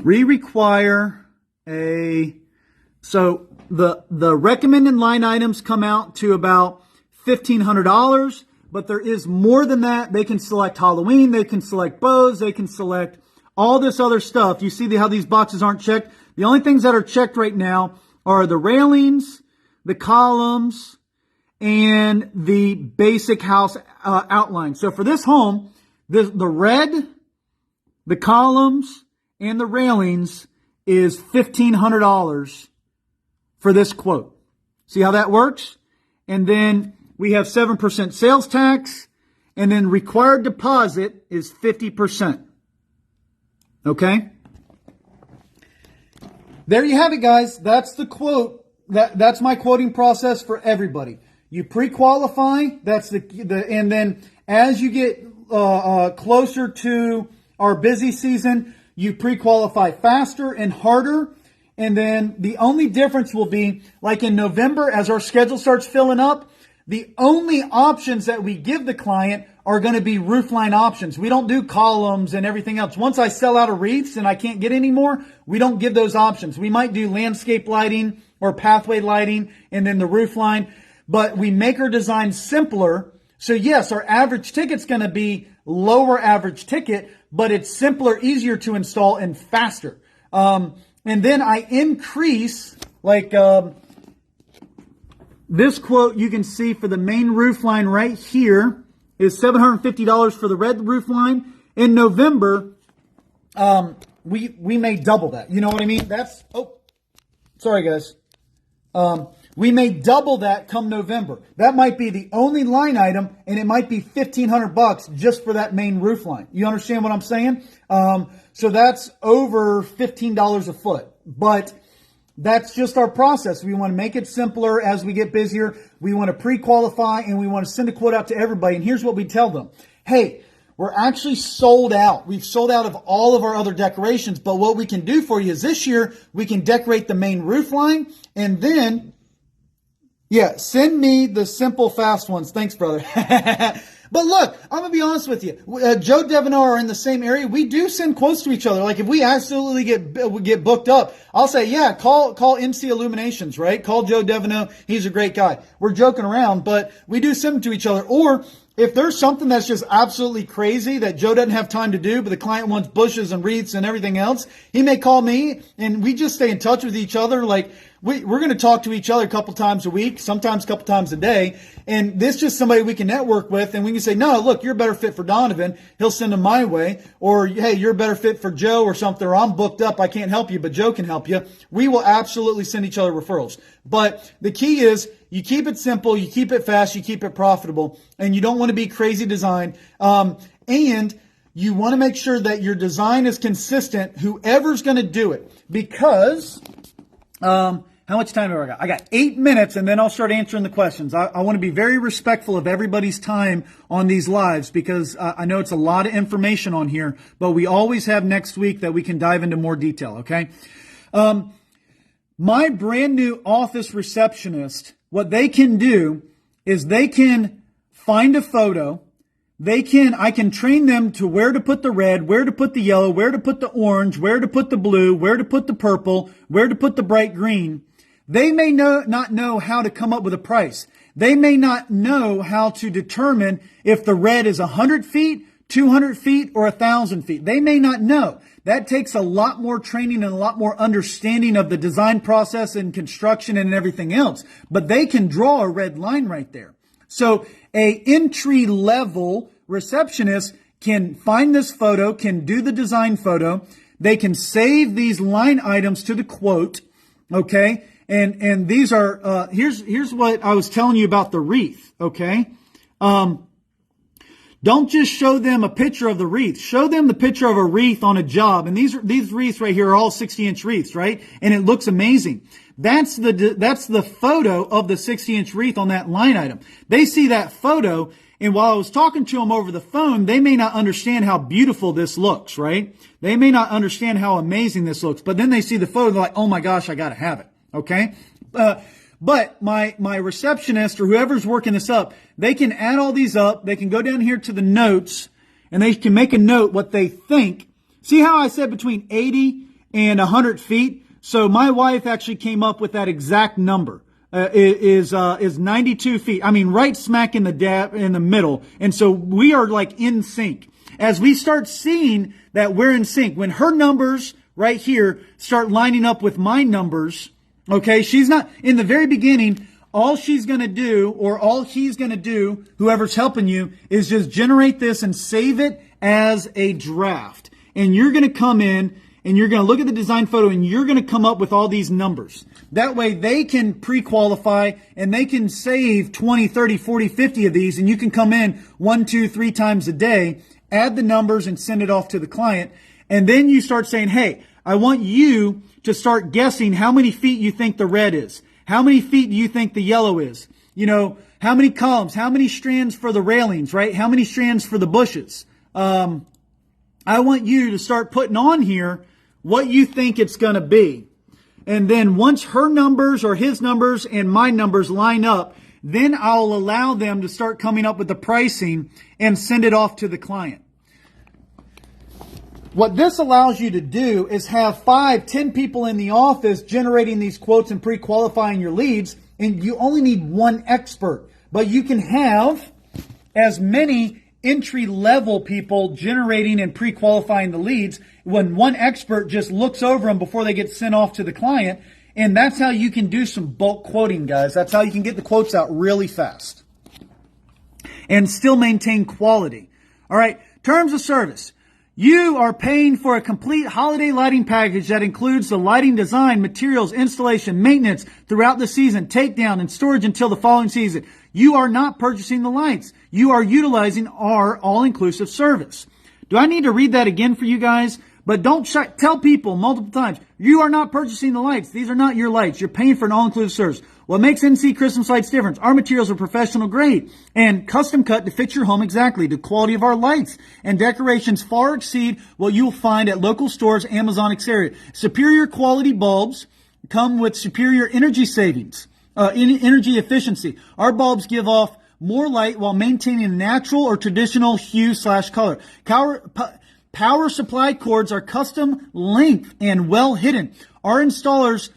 We require so the recommended line items come out to about $1,500, but there is more than that. They can select Halloween, they can select bows, they can select all this other stuff. You see how these boxes aren't checked? The only things that are checked right now are the railings, the columns, and the basic house outline. So for this home, the red, the columns, and the railings is $1,500 for this quote. See how that works? And then we have 7% sales tax, and then required deposit is 50%. Okay? There you have it, guys. That's the quote. That's my quoting process for everybody. You pre-qualify, that's and then as you get closer to our busy season, you pre-qualify faster and harder. And then the only difference will be, like in November, as our schedule starts filling up, the only options that we give the client are going to be roofline options. We don't do columns and everything else. Once I sell out of wreaths and I can't get any more, we don't give those options. We might do landscape lighting or pathway lighting and then the roof line. But we make our design simpler. So yes, our average ticket's going to be lower average ticket, but it's simpler, easier to install, and faster. And then I increase, like this quote you can see for the main roof line right here is $750 for the red roof line. In November, we may double that. You know what I mean? Sorry guys. We may double that come November. That might be the only line item, and it might be $1,500 just for that main roof line. You understand what I'm saying? So that's over $15 a foot. But that's just our process. We want to make it simpler as we get busier. We want to pre-qualify, and we want to send a quote out to everybody. And here's what we tell them. Hey, we're actually sold out. We've sold out of all of our other decorations. But what we can do for you is this year, we can decorate the main roof line, and then send me the simple, fast ones. Thanks, brother. But look, I'm going to be honest with you. Joe Devino are in the same area. We do send quotes to each other. Like if we absolutely get booked up, I'll say, call MC Illuminations, right? Call Joe Devino. He's a great guy. We're joking around, but we do send them to each other. Or if there's something that's just absolutely crazy that Joe doesn't have time to do, but the client wants bushes and wreaths and everything else, he may call me, and we just stay in touch with each other. Like we're going to talk to each other a couple times a week, sometimes a couple times a day. And this is just somebody we can network with, and we can say, no, look, you're a better fit for Donovan. He'll send them my way. Or, hey, you're a better fit for Joe or something, or I'm booked up, I can't help you, but Joe can help you. We will absolutely send each other referrals. But the key is you keep it simple, you keep it fast, you keep it profitable, and you don't want to be crazy design. And you want to make sure that your design is consistent, whoever's going to do it. Because how much time have I got? I got 8 minutes, and then I'll start answering the questions. I want to be very respectful of everybody's time on these lives because I know it's a lot of information on here, but we always have next week that we can dive into more detail, okay? My brand new office receptionist, what they can do is they can find a photo. I can train them to where to put the red, where to put the yellow, where to put the orange, where to put the blue, where to put the purple, where to put the bright green. They may not know how to come up with a price. They may not know how to determine if the red is 100 feet, 200 feet, or 1,000 feet. They may not know. That takes a lot more training and a lot more understanding of the design process and construction and everything else. But they can draw a red line right there. So a entry-level receptionist can find this photo, can do the design photo. They can save these line items to the quote, okay? And these are, here's what I was telling you about the wreath, okay? Don't just show them a picture of the wreath. Show them the picture of a wreath on a job. And these wreaths right here are all 60-inch wreaths, right? And it looks amazing. That's the photo of the 60-inch wreath on that line item. They see that photo, and while I was talking to them over the phone, they may not understand how beautiful this looks, right? They may not understand how amazing this looks, but then they see the photo, they're like, oh my gosh, I gotta have it. Okay? But my receptionist or whoever's working this up, they can add all these up. They can go down here to the notes and they can make a note what they think. See how I said between 80 and 100 feet? So my wife actually came up with that exact number. Is 92 feet. I mean, right smack in the middle. And so we are like in sync. As we start seeing that we're in sync, when her numbers right here start lining up with my numbers, okay, she's not, in the very beginning, all she's going to do, or all he's going to do, whoever's helping you, is just generate this and save it as a draft. And you're going to come in and you're going to look at the design photo and you're going to come up with all these numbers. That way they can pre-qualify and they can save 20, 30, 40, 50 of these, and you can come in 1, 2, 3 times a day, add the numbers and send it off to the client. And then you start saying, hey, I want you to start guessing how many feet you think the red is. How many feet do you think the yellow is? You know, how many columns, how many strands for the railings, right? How many strands for the bushes? I want you to start putting on here what you think it's going to be. And then once her numbers or his numbers and my numbers line up, then I'll allow them to start coming up with the pricing and send it off to the client. What this allows you to do is have 5, 10 people in the office generating these quotes and pre-qualifying your leads, and you only need one expert. But you can have as many entry-level people generating and pre-qualifying the leads when one expert just looks over them before they get sent off to the client. And that's how you can do some bulk quoting, guys. That's how you can get the quotes out really fast and still maintain quality. All right, terms of service. You are paying for a complete holiday lighting package that includes the lighting design, materials, installation, maintenance throughout the season, takedown, and storage until the following season. You are not purchasing the lights. You are utilizing our all-inclusive service. Do I need to read that again for you guys? But don't tell people multiple times, you are not purchasing the lights. These are not your lights. You're paying for an all-inclusive service. What makes NC Christmas lights different? Our materials are professional grade and custom cut to fit your home exactly. The quality of our lights and decorations far exceed what you'll find at local stores, Amazon, etc. Superior quality bulbs come with superior energy savings, energy efficiency. Our bulbs give off more light while maintaining a natural or traditional hue/color. Power supply cords are custom length and well hidden. Our installers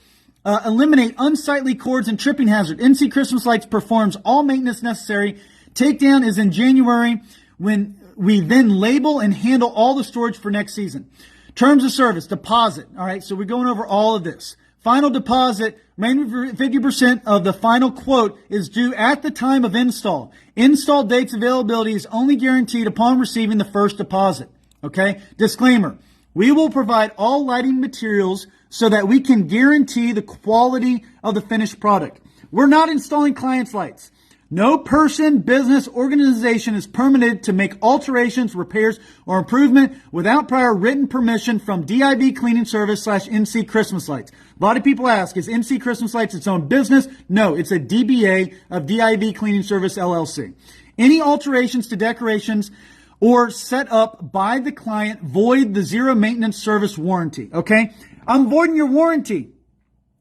eliminate unsightly cords and tripping hazard. NC Christmas Lights performs all maintenance necessary. Takedown is in January when we then label and handle all the storage for next season. Terms of service, deposit. All right, so we're going over all of this. Final deposit, 50% of the final quote is due at the time of install. Install dates availability is only guaranteed upon receiving the first deposit. Okay, disclaimer. We will provide all lighting materials so that we can guarantee the quality of the finished product. We're not installing clients' lights. No person, business, organization is permitted to make alterations, repairs, or improvement without prior written permission from DIV Cleaning Service / NC Christmas Lights. A lot of people ask, is NC Christmas Lights its own business? No, it's a DBA of DIV Cleaning Service LLC. Any alterations to decorations or set up by the client void the zero maintenance service warranty. Okay? I'm voiding your warranty.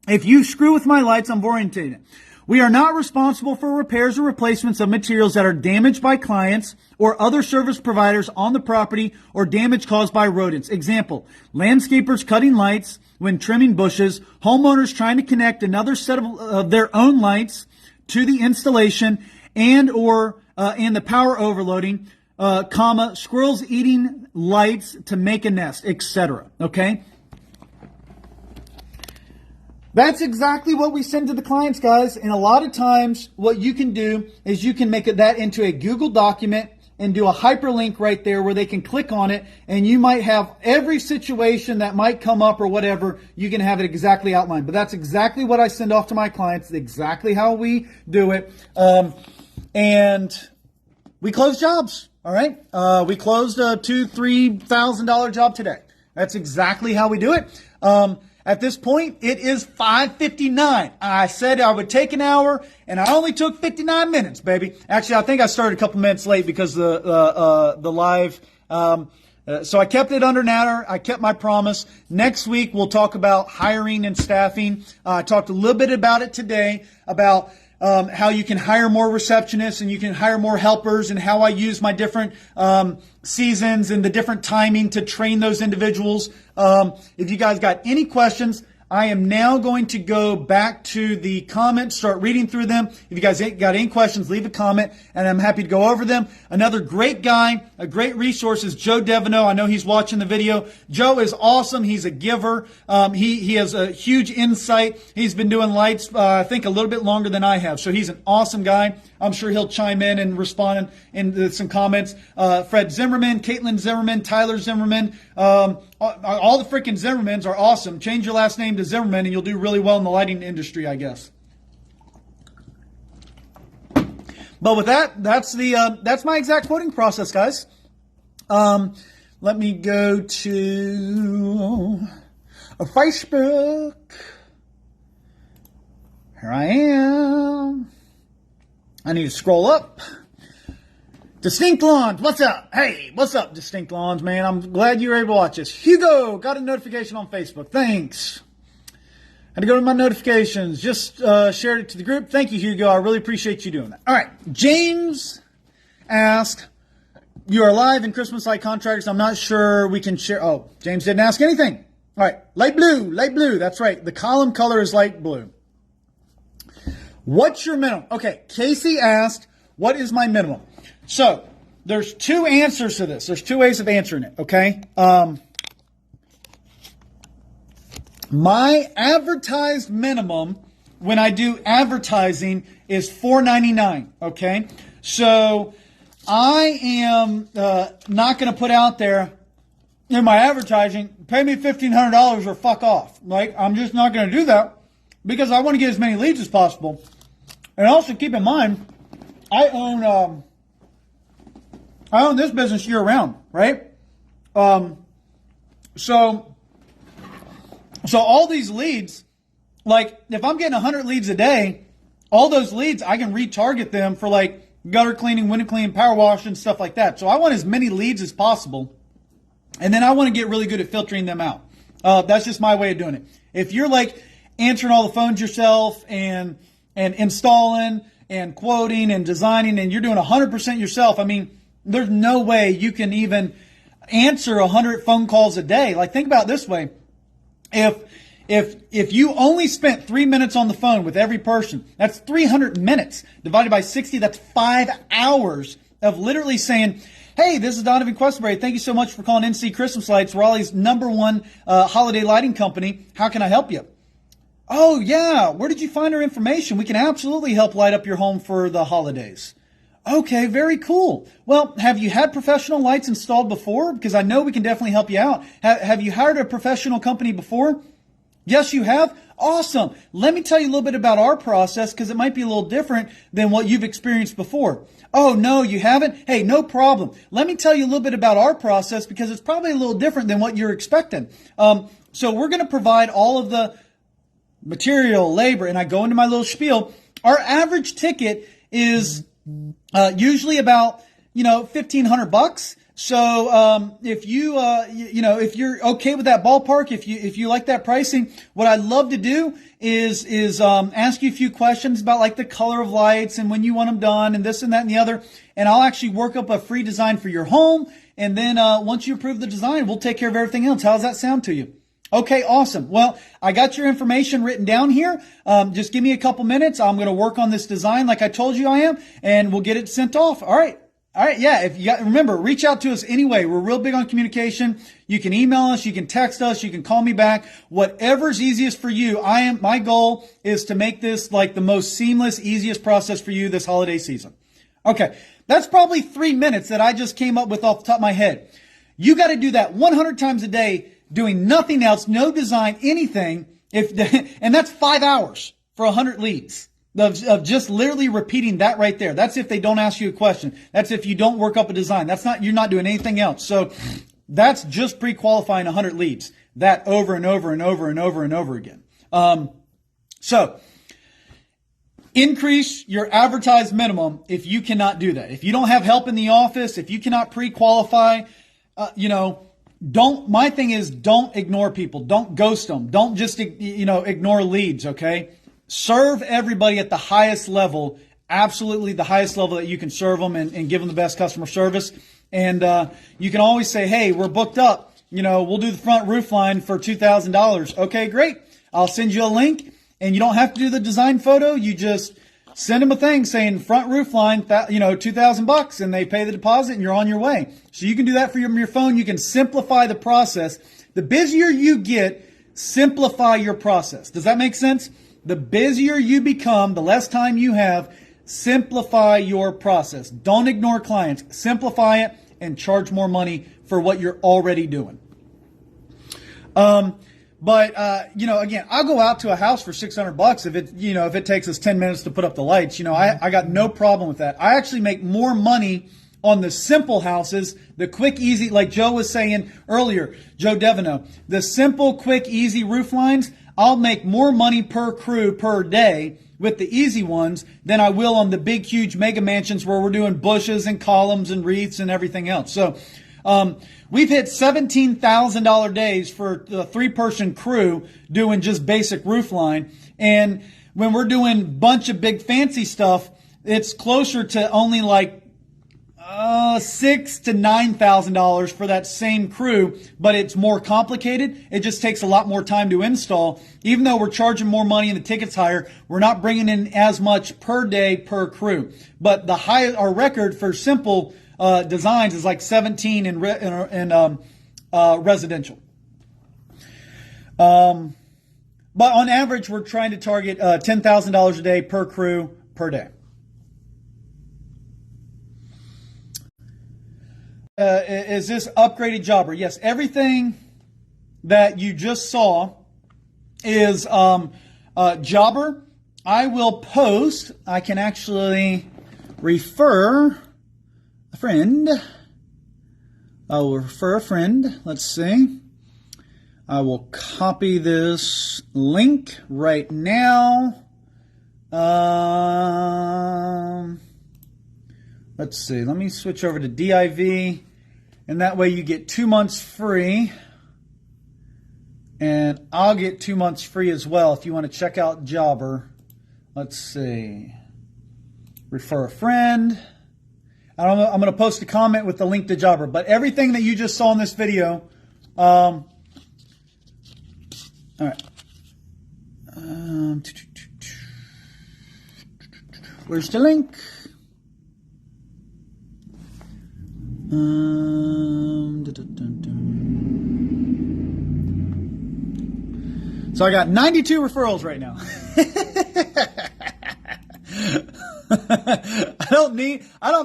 If you screw with my lights, I'm voiding it. We are not responsible for repairs or replacements of materials that are damaged by clients or other service providers on the property or damage caused by rodents. Example, landscapers cutting lights when trimming bushes, homeowners trying to connect another set of their own lights to the installation and the power overloading, squirrels eating lights to make a nest, etc. Okay? That's exactly what we send to the clients, guys. And a lot of times what you can do is you can make that into a Google document and do a hyperlink right there where they can click on it, and you might have every situation that might come up or whatever, you can have it exactly outlined. But that's exactly what I send off to my clients, exactly how we do it. And we close jobs, all right? We closed a $2,000-$3,000 job today. That's exactly how we do it. At this point, it is 5:59. I said I would take an hour, and I only took 59 minutes, baby. Actually, I think I started a couple minutes late because the live. So I kept it under an hour. I kept my promise. Next week, we'll talk about hiring and staffing. I talked a little bit about it today, about how you can hire more receptionists and you can hire more helpers, and how I use my different seasons and the different timing to train those individuals. If you guys got any questions, I am now going to go back to the comments, start reading through them. If you guys got any questions, leave a comment, and I'm happy to go over them. Another great guy, a great resource is Joe Devono. I know he's watching the video. Joe is awesome. He's a giver. He has a huge insight. He's been doing lights, I think, a little bit longer than I have. So he's an awesome guy. I'm sure he'll chime in and respond in some comments. Fred Zimmerman, Caitlin Zimmerman, Tyler Zimmerman, all the freaking Zimmermans are awesome. Change your last name to Zimmerman and you'll do really well in the lighting industry, I guess. But with that, that's my exact quoting process, guys. Let me go to Facebook. Here I am. I need to scroll up. Distinct Lawns, what's up? Hey, what's up, Distinct Lawns, man? I'm glad you were able to watch this. Hugo, got a notification on Facebook. Thanks. Had to go to my notifications. Just shared it to the group. Thank you, Hugo. I really appreciate you doing that. All right. James asked, you are live in Christmas Light Contractors. I'm not sure we can share. Oh, James didn't ask anything. All right. Light blue. Light blue. That's right. The column color is light blue. What's your minimum? Okay. Casey asked, what is my minimum? So there's two answers to this. There's two ways of answering it. Okay. My advertised minimum when I do advertising is $4.99. Okay. So I am not going to put out there in my advertising, pay me $1,500 or fuck off. Like, I'm just not going to do that because I want to get as many leads as possible. And also keep in mind, I own this business year round, right? So all these leads, like if I'm getting 100 leads a day, all those leads, I can retarget them for like gutter cleaning, window cleaning, power wash, and stuff like that. So I want as many leads as possible. And then I want to get really good at filtering them out. That's just my way of doing it. If you're like answering all the phones yourself and installing and quoting and designing and you're doing 100% yourself, I mean, there's no way you can even answer 100 phone calls a day. Like, think about it this way. If you only spent 3 minutes on the phone with every person, that's 300 minutes divided by 60. That's 5 hours of literally saying, hey, this is Donovan Quesenberry. Thank you so much for calling NC Christmas Lights, Raleigh's #1 holiday lighting company. How can I help you? Oh, yeah. Where did you find our information? We can absolutely help light up your home for the holidays. Okay, very cool. Well, have you had professional lights installed before? Because I know we can definitely help you out. Have you hired a professional company before? Yes, you have? Awesome. Let me tell you a little bit about our process because it might be a little different than what you've experienced before. Oh, no, you haven't? Hey, no problem. Let me tell you a little bit about our process because it's probably a little different than what you're expecting. So we're going to provide all of the material, labor, and I go into my little spiel. Our average ticket is usually about, $1,500. So if if you're okay with that ballpark, if you like that pricing, what I'd love to do is ask you a few questions about like the color of lights and when you want them done and this and that and the other, and I'll actually work up a free design for your home. And then once you approve the design, we'll take care of everything else. How does that sound to you? Okay, awesome. Well, I got your information written down here. Just give me a couple minutes. I'm going to work on this design like I told you I am, and we'll get it sent off. All right. Yeah. If you remember, reach out to us anyway. We're real big on communication. You can email us. You can text us. You can call me back. Whatever's easiest for you. My goal is to make this like the most seamless, easiest process for you this holiday season. Okay. That's probably 3 minutes that I just came up with off the top of my head. You got to do that 100 times a day, doing nothing else, no design, anything. And that's 5 hours for 100 leads. Of just literally repeating that right there. That's if they don't ask you a question. That's if you don't work up a design. You're not doing anything else. So that's just pre-qualifying 100 leads. That over and over and over and over and over again. So increase your advertised minimum if you cannot do that. If you don't have help in the office, if you cannot pre-qualify, my thing is don't ignore people. Don't ghost them. Don't just, ignore leads. Okay. Serve everybody at the highest level, absolutely the highest level that you can serve them and give them the best customer service. And you can always say, hey, we're booked up. We'll do the front roof line for $2,000. Okay, great. I'll send you a link, and you don't have to do the design photo. You just send them a thing saying front roof line, $2,000, and they pay the deposit, and you're on your way. So you can do that from your phone. You can simplify the process. The busier you get, simplify your process. Does that make sense? The busier you become, the less time you have, simplify your process. Don't ignore clients. Simplify it and charge more money for what you're already doing. Again, I'll go out to a house for $600 if it takes us 10 minutes to put up the lights. I got no problem with that. I actually make more money on the simple houses, the quick, easy, like Joe was saying earlier, Joe Devino, the simple, quick, easy roof lines. I'll make more money per crew per day with the easy ones than I will on the big, huge mega mansions where we're doing bushes and columns and wreaths and everything else. So we've hit $17,000 days for the 3-person crew doing just basic roof line. And when we're doing a bunch of big fancy stuff, it's closer to only like $6,000 to $9,000 for that same crew, but it's more complicated. It just takes a lot more time to install. Even though we're charging more money and the ticket's higher, we're not bringing in as much per day per crew. But our record for simple designs is like 17 in residential. But on average, we're trying to target $10,000 a day per crew per day. Is this upgraded jobber? Yes, everything that you just saw is jobber. I will post. I can actually refer a friend. I will refer a friend. Let's see. I will copy this link right now. Let's see. Let me switch over to DIV. And that way you get 2 months free. And I'll get 2 months free as well if you want to check out Jobber. Let's see. Refer a friend. I'm going to post a comment with the link to Jobber. But everything that you just saw in this video. All right. Where's the link? So I got 92 referrals right now. don't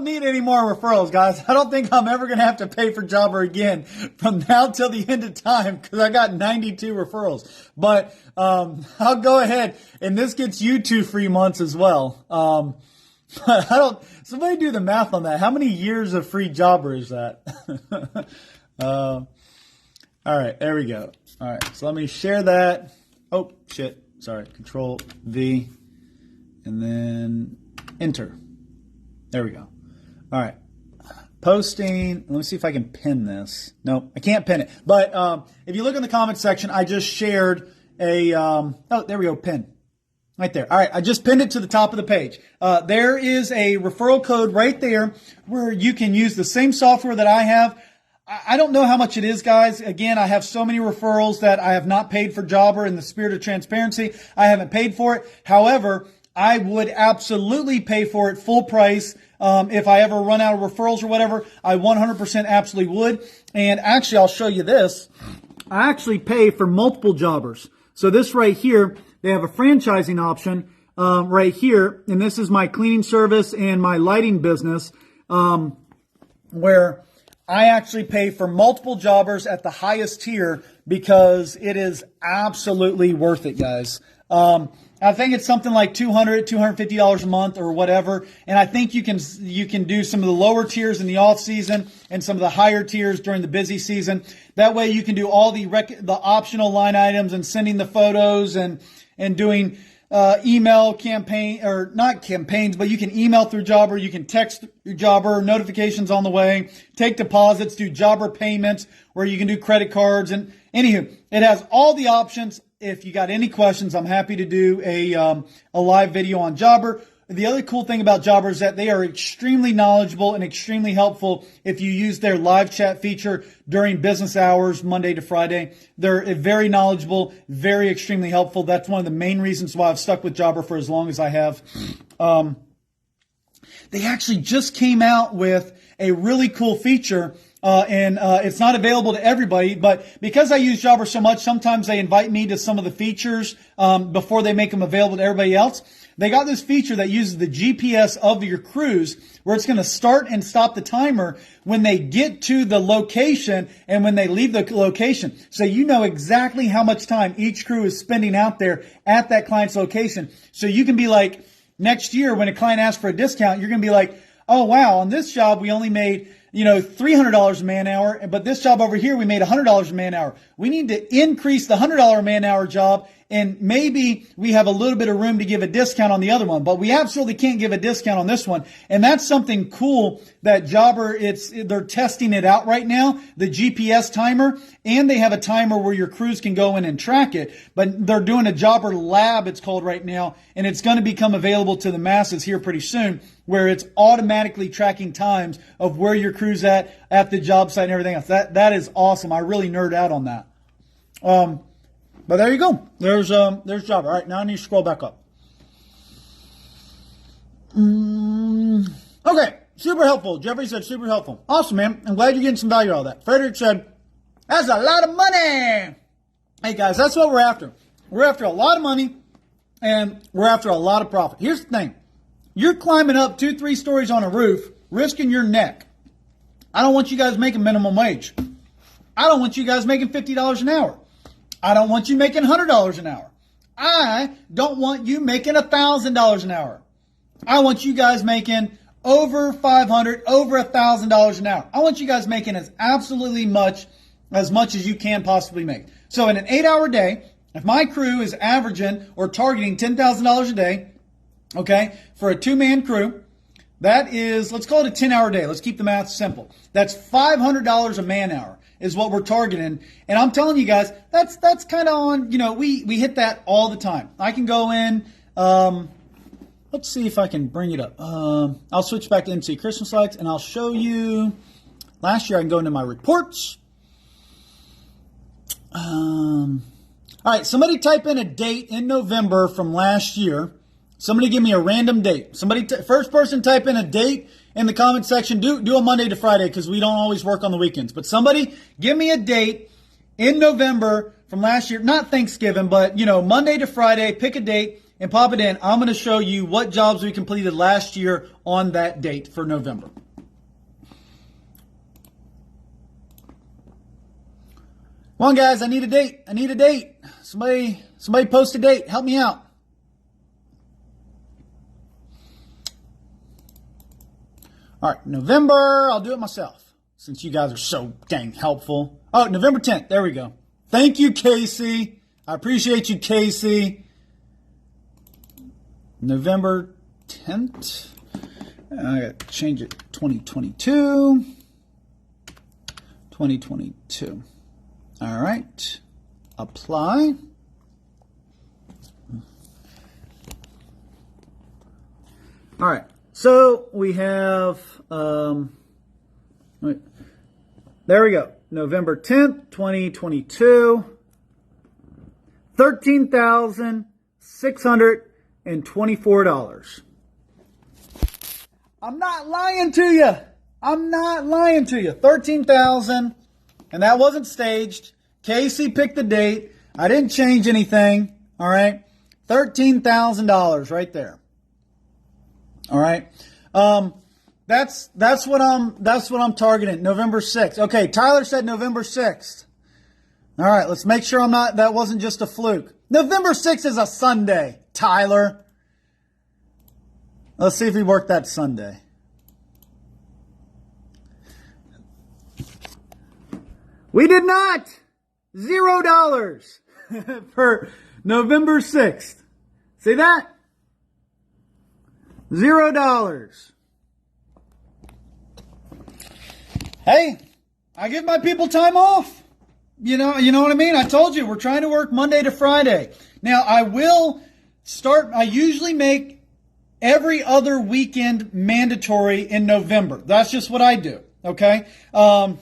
need any more referrals, guys. I don't think I'm ever going to have to pay for Jobber again from now till the end of time because I got 92 referrals. But I'll go ahead, and this gets you 2 free months as well. But somebody do the math on that. How many years of free Jobber is that? All right, there we go. All right, so let me share that. Oh, shit. Sorry, Control V, and then enter. There we go. All right. Posting. Let me see if I can pin this. No, I can't pin it. But if you look in the comments section, I just shared a, oh, there we go, pin. Right there. All right, I just pinned it to the top of the page. There is a referral code right there where you can use the same software that I have. I don't know how much it is, guys. Again, I have so many referrals that I have not paid for Jobber. In the spirit of transparency, I haven't paid for it. However, I would absolutely pay for it full price. If I ever run out of referrals or whatever, I 100% absolutely would. And actually, I'll show you this. I actually pay for multiple Jobbers. So this right here, they have a franchising option right here. And this is my cleaning service and my lighting business where I actually pay for multiple Jobbers at the highest tier because it is absolutely worth it, guys. I think it's something like $200, $250 a month or whatever. And I think you can do some of the lower tiers in the off season and some of the higher tiers during the busy season. That way you can do all the optional line items and sending the photos and doing email campaign, or not campaigns, but you can email through Jobber, you can text through Jobber, notifications on the way, take deposits, do Jobber payments where you can do credit cards. And anywho, it has all the options. If you got any questions, I'm happy to do a live video on Jobber. The other cool thing about Jobber is that they are extremely knowledgeable and extremely helpful if you use their live chat feature during business hours, Monday to Friday. They're very knowledgeable, very extremely helpful. That's one of the main reasons why I've stuck with Jobber for as long as I have. They actually just came out with a really cool feature, and it's not available to everybody, but because I use Jobber so much, sometimes they invite me to some of the features before they make them available to everybody else. They got this feature that uses the GPS of your cruise where it's going to start and stop the timer when they get to the location and when they leave the location. So you know exactly how much time each crew is spending out there at that client's location. So you can be like, next year when a client asks for a discount, you're going to be like, oh, wow, on this job we only made $300 a man hour, but this job over here we made $100 a man hour. We need to increase the $100 a man hour job, and maybe we have a little bit of room to give a discount on the other one, but we absolutely can't give a discount on this one. And that's something cool that Jobber, they're testing it out right now, the GPS timer, and they have a timer where your crews can go in and track it, but they're doing a Jobber lab, it's called right now, and it's going to become available to the masses here pretty soon, where it's automatically tracking times of where your crew's at the job site and everything else. That is awesome. I really nerd out on that. But there you go. There's Jobber. All right, now I need to scroll back up. Okay, super helpful. Jeffrey said super helpful. Awesome, man. I'm glad you're getting some value out of that. Frederick said, that's a lot of money. Hey, guys, that's what we're after. We're after a lot of money, and we're after a lot of profit. Here's the thing. You're climbing up 2-3 stories on a roof, risking your neck. I don't want you guys making minimum wage. I don't want you guys making $50 an hour. I don't want you making $100 an hour. I don't want you making $1,000 an hour. I want you guys making over $500, over $1,000 an hour. I want you guys making as much as you can possibly make. So in an 8-hour day, if my crew is averaging or targeting $10,000 a day, okay, for a 2-man crew, that is, let's call it a 10-hour day. Let's keep the math simple. That's $500 a man hour is what we're targeting. And I'm telling you guys, that's kind of on, we hit that all the time. I can go in, let's see if I can bring it up. I'll switch back to MC Christmas lights and I'll show you. Last year I can go into my reports. All right, somebody type in a date in November from last year. Somebody give me a random date. First person type in a date in the comment section. Do a Monday to Friday because we don't always work on the weekends. But somebody give me a date in November from last year. Not Thanksgiving, but Monday to Friday. Pick a date and pop it in. I'm going to show you what jobs we completed last year on that date for November. Come on, guys. I need a date. I need a date. Somebody post a date. Help me out. All right, November. I'll do it myself since you guys are so dang helpful. Oh, November 10th. There we go. Thank you, Casey. I appreciate you, Casey. November 10th. I got to change it. 2022. 2022. All right. Apply. All right. So we have, there we go. November 10th, 2022. $13,624. I'm not lying to you. I'm not lying to you. 13,000, and that wasn't staged. Casey picked the date. I didn't change anything. All right, $13,000 right there. All right, that's what I'm targeting. November 6th. Okay, Tyler said November 6th. All right, let's make sure that wasn't just a fluke. November 6th is a Sunday, Tyler. Let's see if he worked that Sunday. We did not. $0 for November 6th. See that? $0. Hey, I give my people time off. You know what I mean? I told you, we're trying to work Monday to Friday. Now, I usually make every other weekend mandatory in November. That's just what I do, okay? Sorry,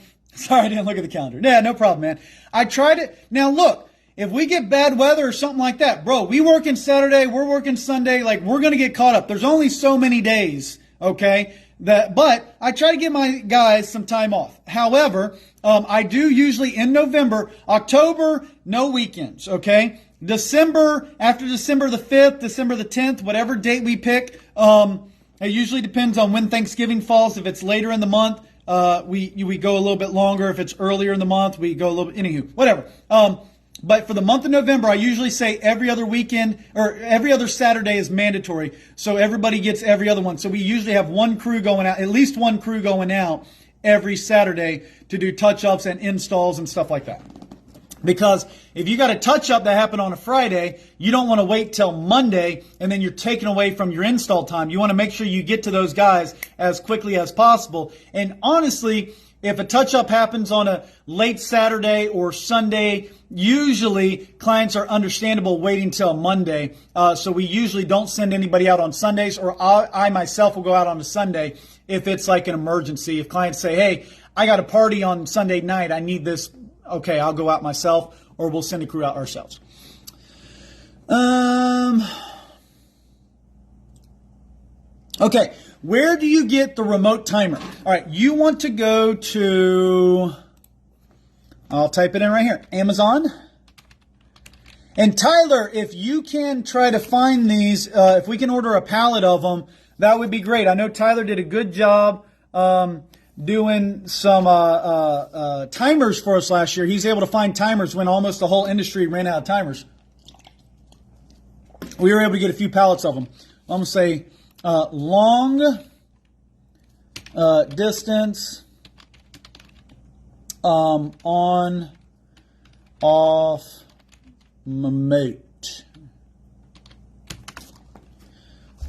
I didn't look at the calendar. Yeah, no problem, man. I tried it. Now, look, if we get bad weather or something like that, bro, we working Saturday, we're working Sunday, like, we're going to get caught up. There's only so many days, okay? But I try to give my guys some time off. However, I do usually in November, October, no weekends, okay? December, after December the 5th, December the 10th, whatever date we pick, it usually depends on when Thanksgiving falls. If it's later in the month, we go a little bit longer. If it's earlier in the month, we go a little bit, anywho, whatever. But for the month of November, I usually say every other weekend or every other Saturday is mandatory. So everybody gets every other one. So we usually have one crew going out, at least one crew going out every Saturday to do touch-ups and installs and stuff like that. Because if you got a touch-up that happened on a Friday, you don't want to wait till Monday and then you're taken away from your install time. You want to make sure you get to those guys as quickly as possible. And honestly, if a touch-up happens on a late Saturday or Sunday, usually clients are understandable waiting till Monday. So we usually don't send anybody out on Sundays, or I myself will go out on a Sunday if it's like an emergency. If clients say, hey, I got a party on Sunday night, I need this. Okay, I'll go out myself, or we'll send a crew out ourselves. Okay, where do you get the remote timer? All right, you want to go to, I'll type it in right here, Amazon. And Tyler, if you can try to find these, if we can order a pallet of them, that would be great. I know Tyler did a good job doing some timers for us last year. He's able to find timers when almost the whole industry ran out of timers. We were able to get a few pallets of them. I'm going to say long distance on off remote.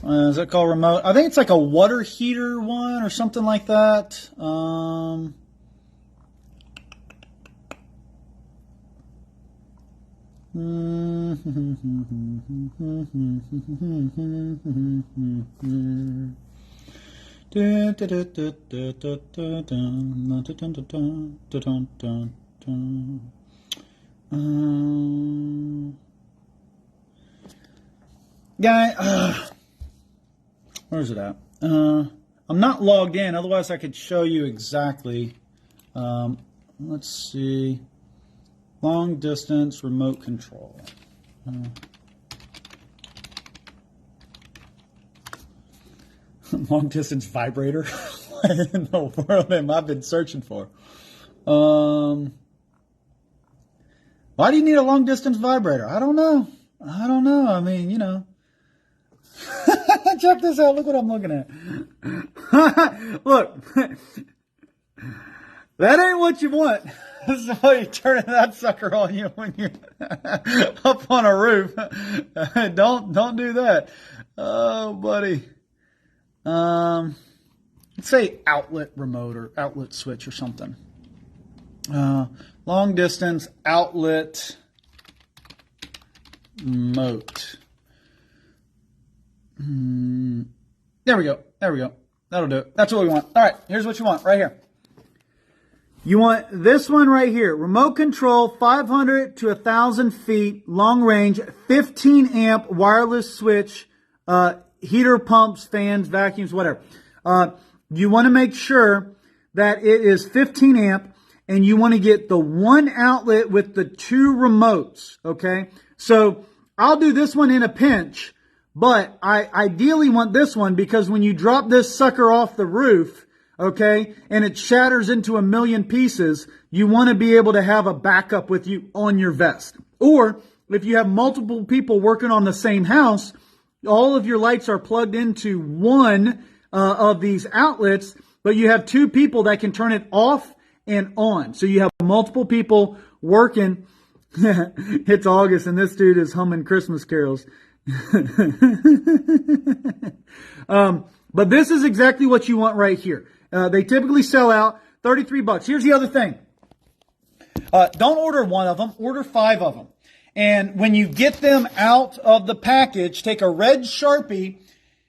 Is that called remote? I think it's like a water heater one or something like that. Where's it at? I'm not logged in, otherwise I could show you exactly. Let's see. Long distance remote control. Long distance vibrator. What in the world am I been searching for? Why do you need a long distance vibrator? I don't know. I mean, you know. Check this out. Look what I'm looking at. Look. That ain't what you want. So you turn that sucker on you when you're up on a roof. Don't do that. Oh, buddy. Let's say outlet remote or outlet switch or something. Long distance outlet remote. There we go. That'll do it. That's what we want. All right, here's what you want right here. You want this one right here. Remote control, 500 to 1,000 feet, long range, 15 amp wireless switch, heater, pumps, fans, vacuums, whatever. You want to make sure that it is 15 amp, and you want to get the one outlet with the two remotes, okay? So I'll do this one in a pinch, but I ideally want this one because when you drop this sucker off the roof, okay, and it shatters into a million pieces, you want to be able to have a backup with you on your vest. Or if you have multiple people working on the same house, all of your lights are plugged into one of these outlets, but you have two people that can turn it off and on. So you have multiple people working. It's August and this dude is humming Christmas carols. But this is exactly what you want right here. They typically sell out $33. Here's the other thing. Don't order one of them, order 5 of them. And when you get them out of the package, take a red Sharpie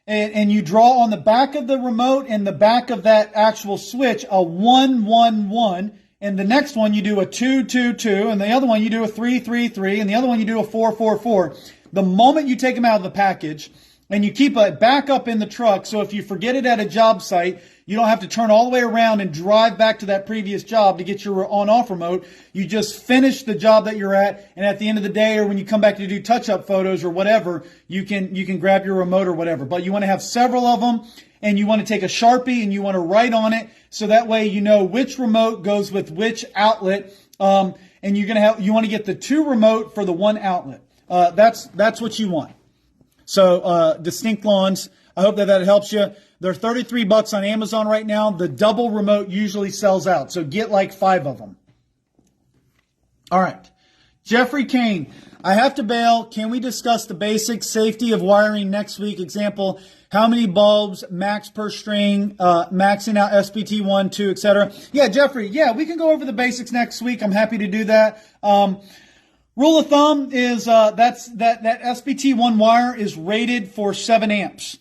and you draw on the back of the remote and the back of that actual switch a 1, 1, 1. And the next one you do a 2, 2, 2. And the other one you do a 3, 3, 3. And the other one you do a 4, 4, 4. The moment you take them out of the package, and you keep it back up in the truck, so if you forget it at a job site, you don't have to turn all the way around and drive back to that previous job to get your on-off remote. You just finish the job that you're at, and at the end of the day, or when you come back to do touch-up photos or whatever, you can grab your remote or whatever. But you want to have several of them, and you want to take a Sharpie and you want to write on it, so that way you know which remote goes with which outlet. And you want to get the 2 remote for the 1 outlet. That's what you want. So, Distinct Lawns, I hope that helps you. They're $33 on Amazon right now. The double remote usually sells out. So get like 5 of them. All right. Jeffrey Kane, I have to bail. Can we discuss the basic safety of wiring next week? Example, how many bulbs, max per string, maxing out SPT 1, 2, etc. Yeah, Jeffrey, we can go over the basics next week. I'm happy to do that. Rule of thumb is that SPT1 wire is rated for 7 amps.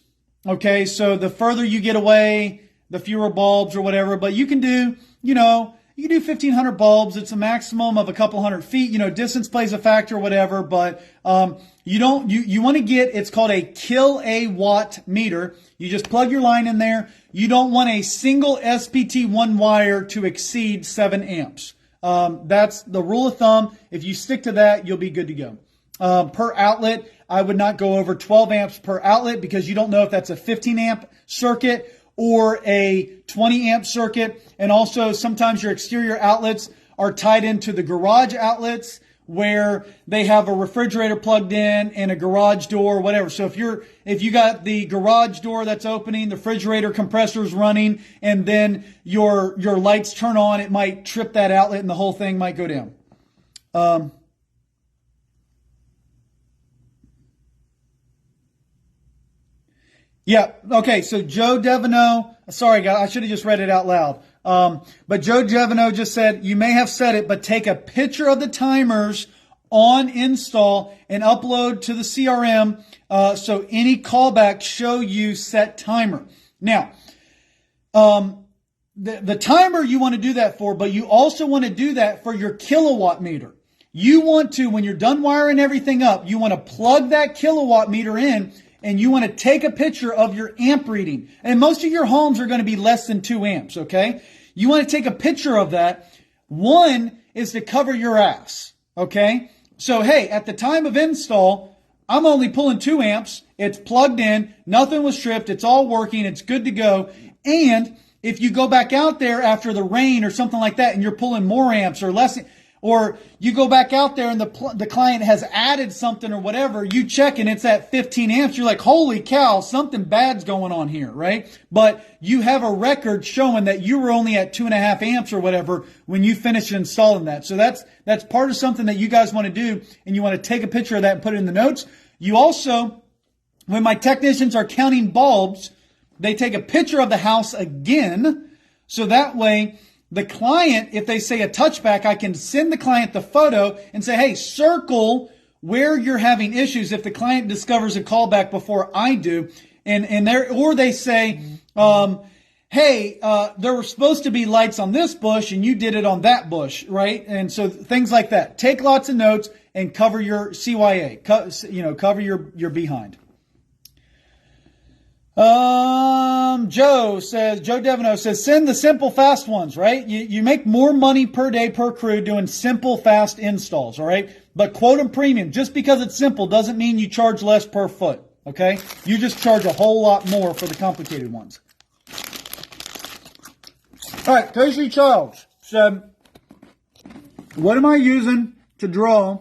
Okay, so the further you get away, the fewer bulbs or whatever. But you can do, you can do 1,500 bulbs. It's a maximum of a couple hundred feet. Distance plays a factor, whatever. But you want to get, it's called a kilowatt meter. You just plug your line in there. You don't want a single SPT1 wire to exceed 7 amps. That's the rule of thumb. If you stick to that, you'll be good to go. Per outlet, I would not go over 12 amps per outlet because you don't know if that's a 15 amp circuit or a 20 amp circuit. And also sometimes your exterior outlets are tied into the garage outlets where they have a refrigerator plugged in and a garage door, whatever. So if you got the garage door that's opening, the refrigerator compressor's running, and then your lights turn on, it might trip that outlet and the whole thing might go down. Yeah. Okay. So Joe Devono, sorry guys, I should have just read it out loud. But Joe Devono just said, you may have said it, but take a picture of the timers on install and upload to the CRM. So any callbacks show you set timer. Now, the timer you want to do that for, but you also want to do that for your kilowatt meter. You want to, when you're done wiring everything up, you want to plug that kilowatt meter in and you want to take a picture of your amp reading. And most of your homes are going to be less than 2 amps, okay? You want to take a picture of that. One is to cover your ass, okay? So, hey, at the time of install, I'm only pulling 2 amps. It's plugged in. Nothing was stripped. It's all working. It's good to go. And if you go back out there after the rain or something like that and you're pulling more amps or less, or you go back out there and the client has added something or whatever, you check and it's at 15 amps. You're like, holy cow, something bad's going on here, right? But you have a record showing that you were only at 2.5 amps or whatever when you finished installing that. So that's part of something that you guys want to do, and you want to take a picture of that and put it in the notes. You also, when my technicians are counting bulbs, they take a picture of the house again, so that way the client, if they say a touchback, I can send the client the photo and say, hey, circle where you're having issues if the client discovers a callback before I do. Or they say, hey, there were supposed to be lights on this bush and you did it on that bush, right? And so things like that. Take lots of notes and cover your CYA, cover your behind. Joe Devino says, send the simple, fast ones, right? You make more money per day per crew doing simple, fast installs, all right? But quote them premium. Just because it's simple doesn't mean you charge less per foot, okay? You just charge a whole lot more for the complicated ones. All right, Casey Charles said, what am I using to draw?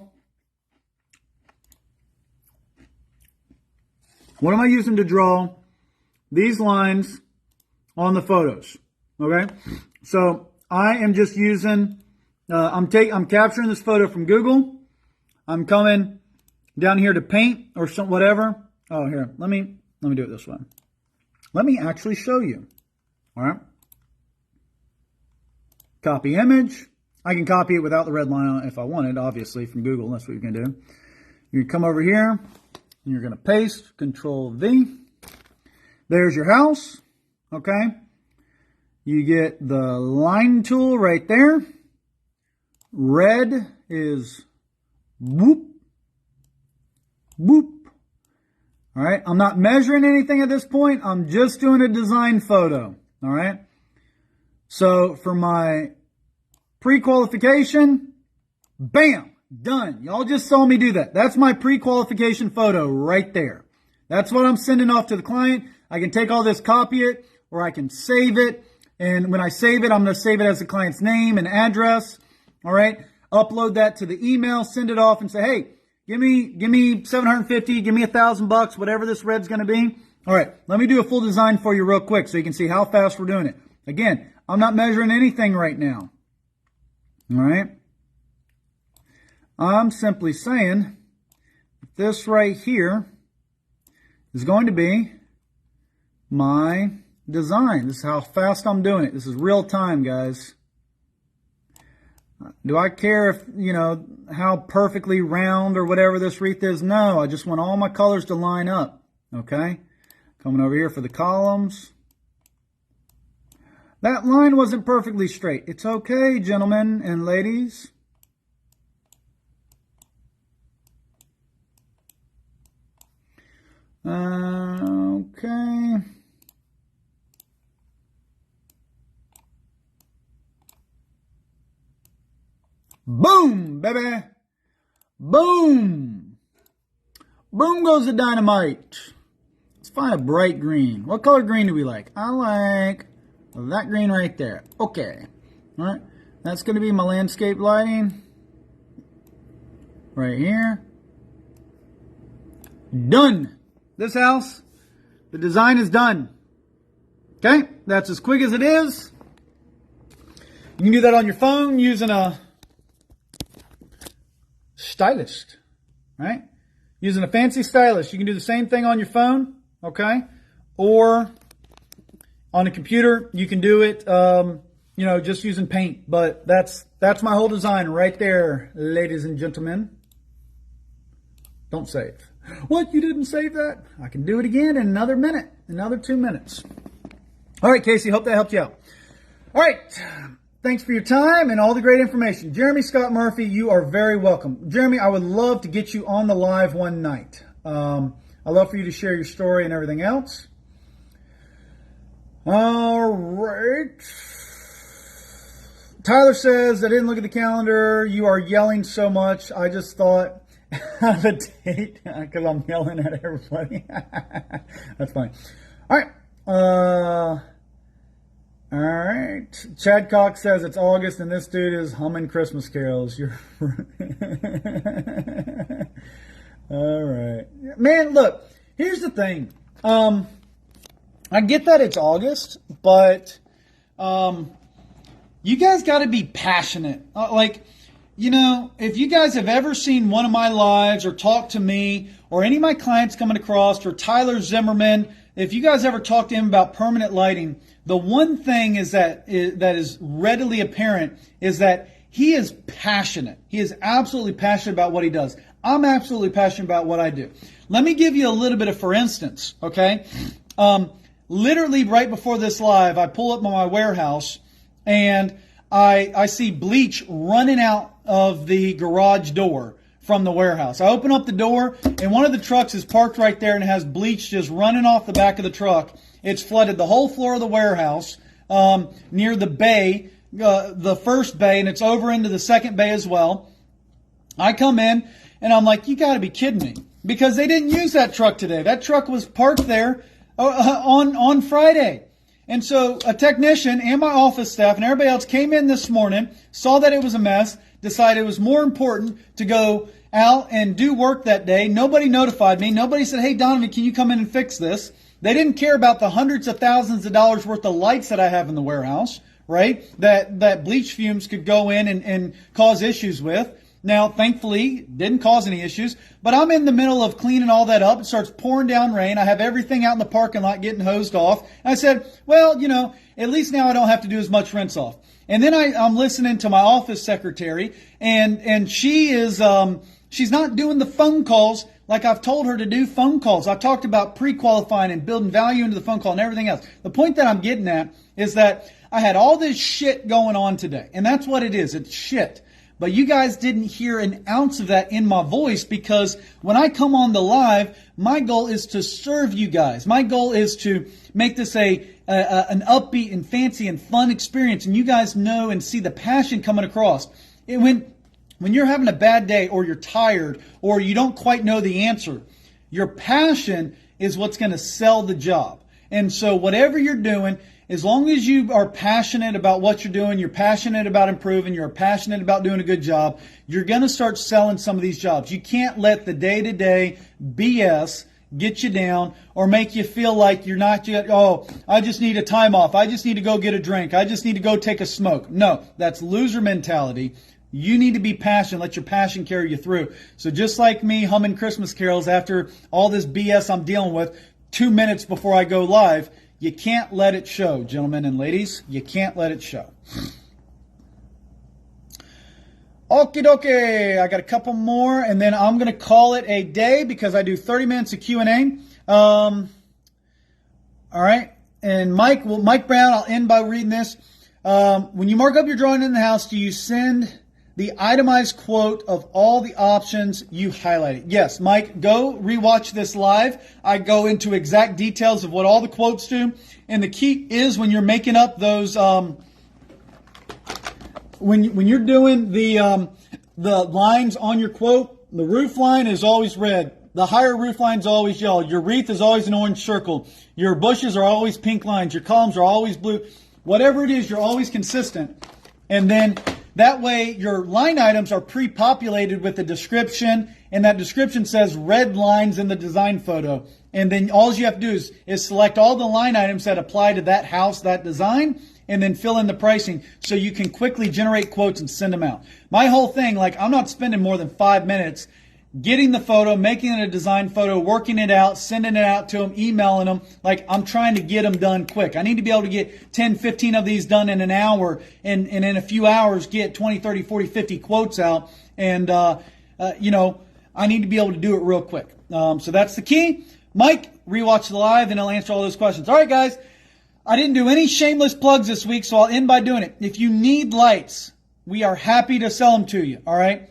What am I using to draw these lines on the photos? Okay, so I am just using. I'm capturing this photo from Google. I'm coming down here to paint or whatever. Oh, here, let me do it this way. Let me actually show you. All right. Copy image. I can copy it without the red line on it if I wanted, obviously, from Google. That's what you're going to do. You come over here, and you're going to paste, Control V. There's your house, okay? You get the line tool right there. Red is whoop, whoop. All right, I'm not measuring anything at this point. I'm just doing a design photo, all right? So for my pre-qualification, bam, done. Y'all just saw me do that. That's my pre-qualification photo right there. That's what I'm sending off to the client. I can take all this, copy it, or I can save it. And when I save it, I'm going to save it as the client's name and address. All right. Upload that to the email, send it off and say, hey, give me 750, give me $1,000, whatever this red's going to be. All right. Let me do a full design for you real quick so you can see how fast we're doing it. Again, I'm not measuring anything right now. All right. I'm simply saying this right here is going to be my design. This is how fast I'm doing it. This is real time, guys. Do I care if, how perfectly round or whatever this wreath is? No, I just want all my colors to line up. Okay? Coming over here for the columns. That line wasn't perfectly straight. It's okay, gentlemen and ladies. Okay. Boom, baby. Boom. Boom goes the dynamite. Let's find a bright green. What color green do we like? I like that green right there. Okay. All right. That's going to be my landscape lighting. Right here. Done. This house, the design is done. Okay. That's as quick as it is. You can do that on your phone using a stylist, right? Using a fancy stylus. You can do the same thing on your phone, okay? Or on a computer, you can do it, just using paint. But that's my whole design right there, ladies and gentlemen. Don't save. What? You didn't save that? I can do it again in another minute, another 2 minutes. All right, Casey, hope that helped you out. All right. Thanks for your time and all the great information. Jeremy Scott Murphy, you are very welcome. Jeremy, I would love to get you on the live one night. I'd love for you to share your story and everything else. All right. Tyler says, I didn't look at the calendar. You are yelling so much. I just thought Have a date because I'm yelling at everybody. That's funny. All right. All right. Chad Cox says it's August and this dude is humming Christmas carols. You're all right. Man, look, here's the thing. I get that it's August, but you guys got to be passionate. If you guys have ever seen one of my lives or talked to me or any of my clients coming across or Tyler Zimmerman, if you guys ever talk to him about permanent lighting, the one thing that is readily apparent is that he is passionate. He is absolutely passionate about what he does. I'm absolutely passionate about what I do. Let me give you a little bit of for instance, okay? Literally right before this live, I pull up on my warehouse and I see bleach running out of the garage door from the warehouse. I open up the door and one of the trucks is parked right there and it has bleach just running off the back of the truck. It's flooded the whole floor of the warehouse near the bay, the first bay, and it's over into the second bay as well. I come in and I'm like, you got to be kidding me, because they didn't use that truck today. That truck was parked there on Friday. And so a technician and my office staff and everybody else came in this morning, saw that it was a mess, decided it was more important to go out and do work that day. Nobody notified me. Nobody said, hey, Donovan, can you come in and fix this? They didn't care about the hundreds of thousands of dollars worth of lights that I have in the warehouse, right? That bleach fumes could go in and cause issues with. Now, thankfully, didn't cause any issues, but I'm in the middle of cleaning all that up. It starts pouring down rain. I have everything out in the parking lot getting hosed off. And I said, well, at least now I don't have to do as much rinse off. And then I'm listening to my office secretary, and she is, she's not doing the phone calls like I've told her to do phone calls. I've talked about pre-qualifying and building value into the phone call and everything else. The point that I'm getting at is that I had all this shit going on today, and that's what it is. It's shit. But you guys didn't hear an ounce of that in my voice, because when I come on the live, my goal is to serve you guys. My goal is to make this an upbeat and fancy and fun experience, and you guys know and see the passion coming across. When you're having a bad day or you're tired or you don't quite know the answer, your passion is what's going to sell the job. And so whatever you're doing, as long as you are passionate about what you're doing, you're passionate about improving, you're passionate about doing a good job, you're going to start selling some of these jobs. You can't let the day-to-day BS get you down or make you feel like you're not yet, I just need a time off. I just need to go get a drink. I just need to go take a smoke. No, that's loser mentality. You need to be passionate. Let your passion carry you through. So just like me humming Christmas carols after all this BS I'm dealing with 2 minutes before I go live, you can't let it show, gentlemen and ladies. You can't let it show. Okie dokie. I got a couple more, and then I'm going to call it a day because I do 30 minutes of Q&A. All right. And Mike Brown, I'll end by reading this. When you mark up your drawing in the house, do you send the itemized quote of all the options you highlighted? Yes, Mike, go rewatch this live. I go into exact details of what all the quotes do. And the key is when you're making up those, when you're doing the lines on your quote, the roof line is always red. The higher roof line is always yellow. Your wreath is always an orange circle. Your bushes are always pink lines. Your columns are always blue. Whatever it is, you're always consistent. And then that way, your line items are pre-populated with a description, and that description says red lines in the design photo. And then all you have to do is select all the line items that apply to that house, that design, and then fill in the pricing so you can quickly generate quotes and send them out. My whole thing, I'm not spending more than 5 minutes getting the photo, making it a design photo, working it out, sending it out to them, emailing them. I'm trying to get them done quick. I need to be able to get 10, 15 of these done in an hour, and in a few hours get 20, 30, 40, 50 quotes out. And, I need to be able to do it real quick. So that's the key. Mike, rewatch the live, and I'll answer all those questions. All right, guys. I didn't do any shameless plugs this week, so I'll end by doing it. If you need lights, we are happy to sell them to you, all right?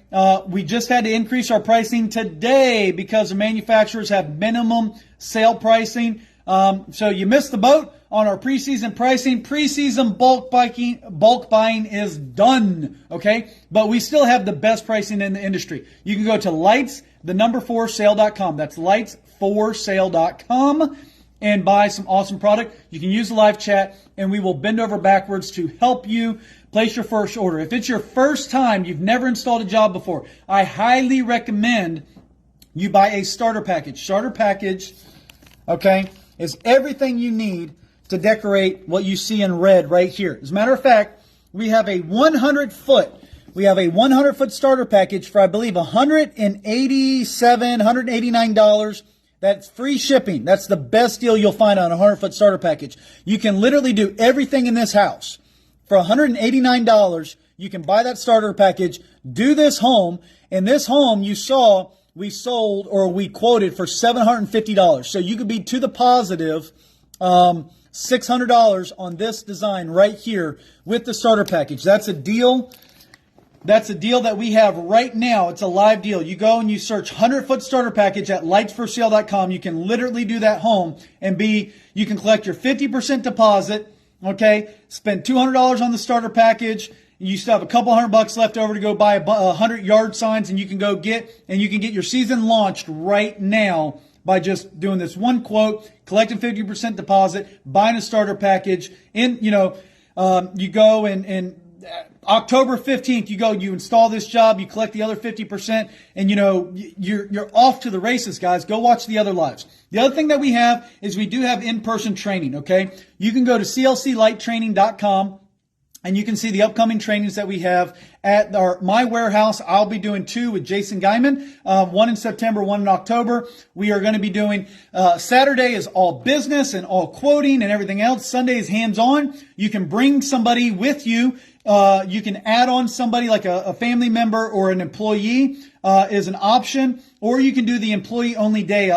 We just had to increase our pricing today because the manufacturers have minimum sale pricing. So you missed the boat on our preseason pricing. Preseason bulk buying is done, okay? But we still have the best pricing in the industry. You can go to lights the number 4sale.com. That's lights4sale.com. And buy some awesome product. You can use the live chat, and we will bend over backwards to help you place your first order. If it's your first time, you've never installed a job before, I highly recommend you buy a starter package. Starter package, okay, is everything you need to decorate what you see in red right here. As a matter of fact, we have a 100-foot starter package for, I believe, $187, $189. That's free shipping. That's the best deal you'll find on a 100-foot starter package. You can literally do everything in this house. For $189, you can buy that starter package, do this home, and this home you saw we sold or we quoted for $750. So you could be to the positive $600 on this design right here with the starter package. That's a deal. That's a deal that we have right now. It's a live deal. You go and you search 100-foot starter package at lights4sale.com. You can literally do that home and you can collect your 50% deposit, okay? Spend $200 on the starter package. You still have a couple $100 left over to go buy 100 yard signs, and you can get your season launched right now by just doing this one quote, collecting 50% deposit, buying a starter package. You go and October 15th, you install this job, you collect the other 50%, and you're off to the races, guys. Go watch the other lives. The other thing that we have is we do have in-person training, okay? You can go to clclighttraining.com. And you can see the upcoming trainings that we have at my warehouse. I'll be doing 2 with Jason Guyman, one in September, one in October. We are going to be doing, Saturday is all business and all quoting and everything else. Sunday is hands-on. You can bring somebody with you. You can add on somebody like a family member or an employee is an option. Or you can do the employee-only day,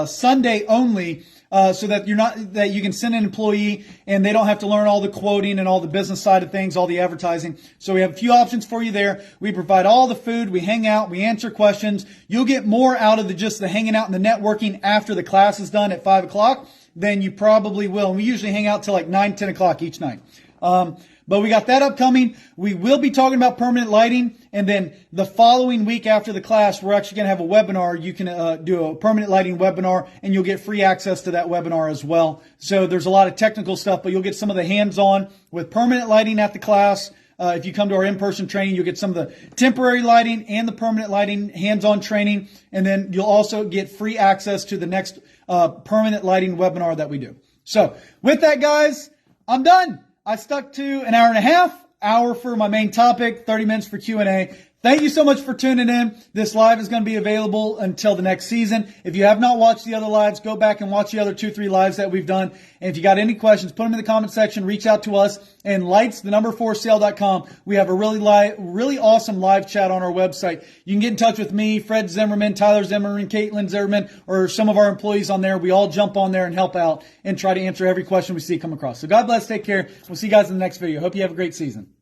Sunday only. So that you can send an employee and they don't have to learn all the quoting and all the business side of things, all the advertising. So we have a few options for you there. We provide all the food. We hang out. We answer questions. You'll get more out of just the hanging out and the networking after the class is done at 5 o'clock than you probably will. And we usually hang out till like 9, 10 o'clock each night. But we got that upcoming. We will be talking about permanent lighting. And then the following week after the class, we're actually going to have a webinar. You can do a permanent lighting webinar, and you'll get free access to that webinar as well. So there's a lot of technical stuff, but you'll get some of the hands-on with permanent lighting at the class. If you come to our in-person training, you'll get some of the temporary lighting and the permanent lighting hands-on training. And then you'll also get free access to the next permanent lighting webinar that we do. So with that, guys, I'm done. I stuck to an hour and a half, hour for my main topic, 30 minutes for Q&A. Thank you so much for tuning in. This live is going to be available until the next season. If you have not watched the other lives, go back and watch the other 2-3 lives that we've done. And if you got any questions, put them in the comment section, reach out to us. And lights4sale.com. We have a really awesome live chat on our website. You can get in touch with me, Fred Zimmerman, Tyler Zimmerman, Caitlin Zimmerman, or some of our employees on there. We all jump on there and help out and try to answer every question we see come across. So God bless, take care. We'll see you guys in the next video. Hope you have a great season.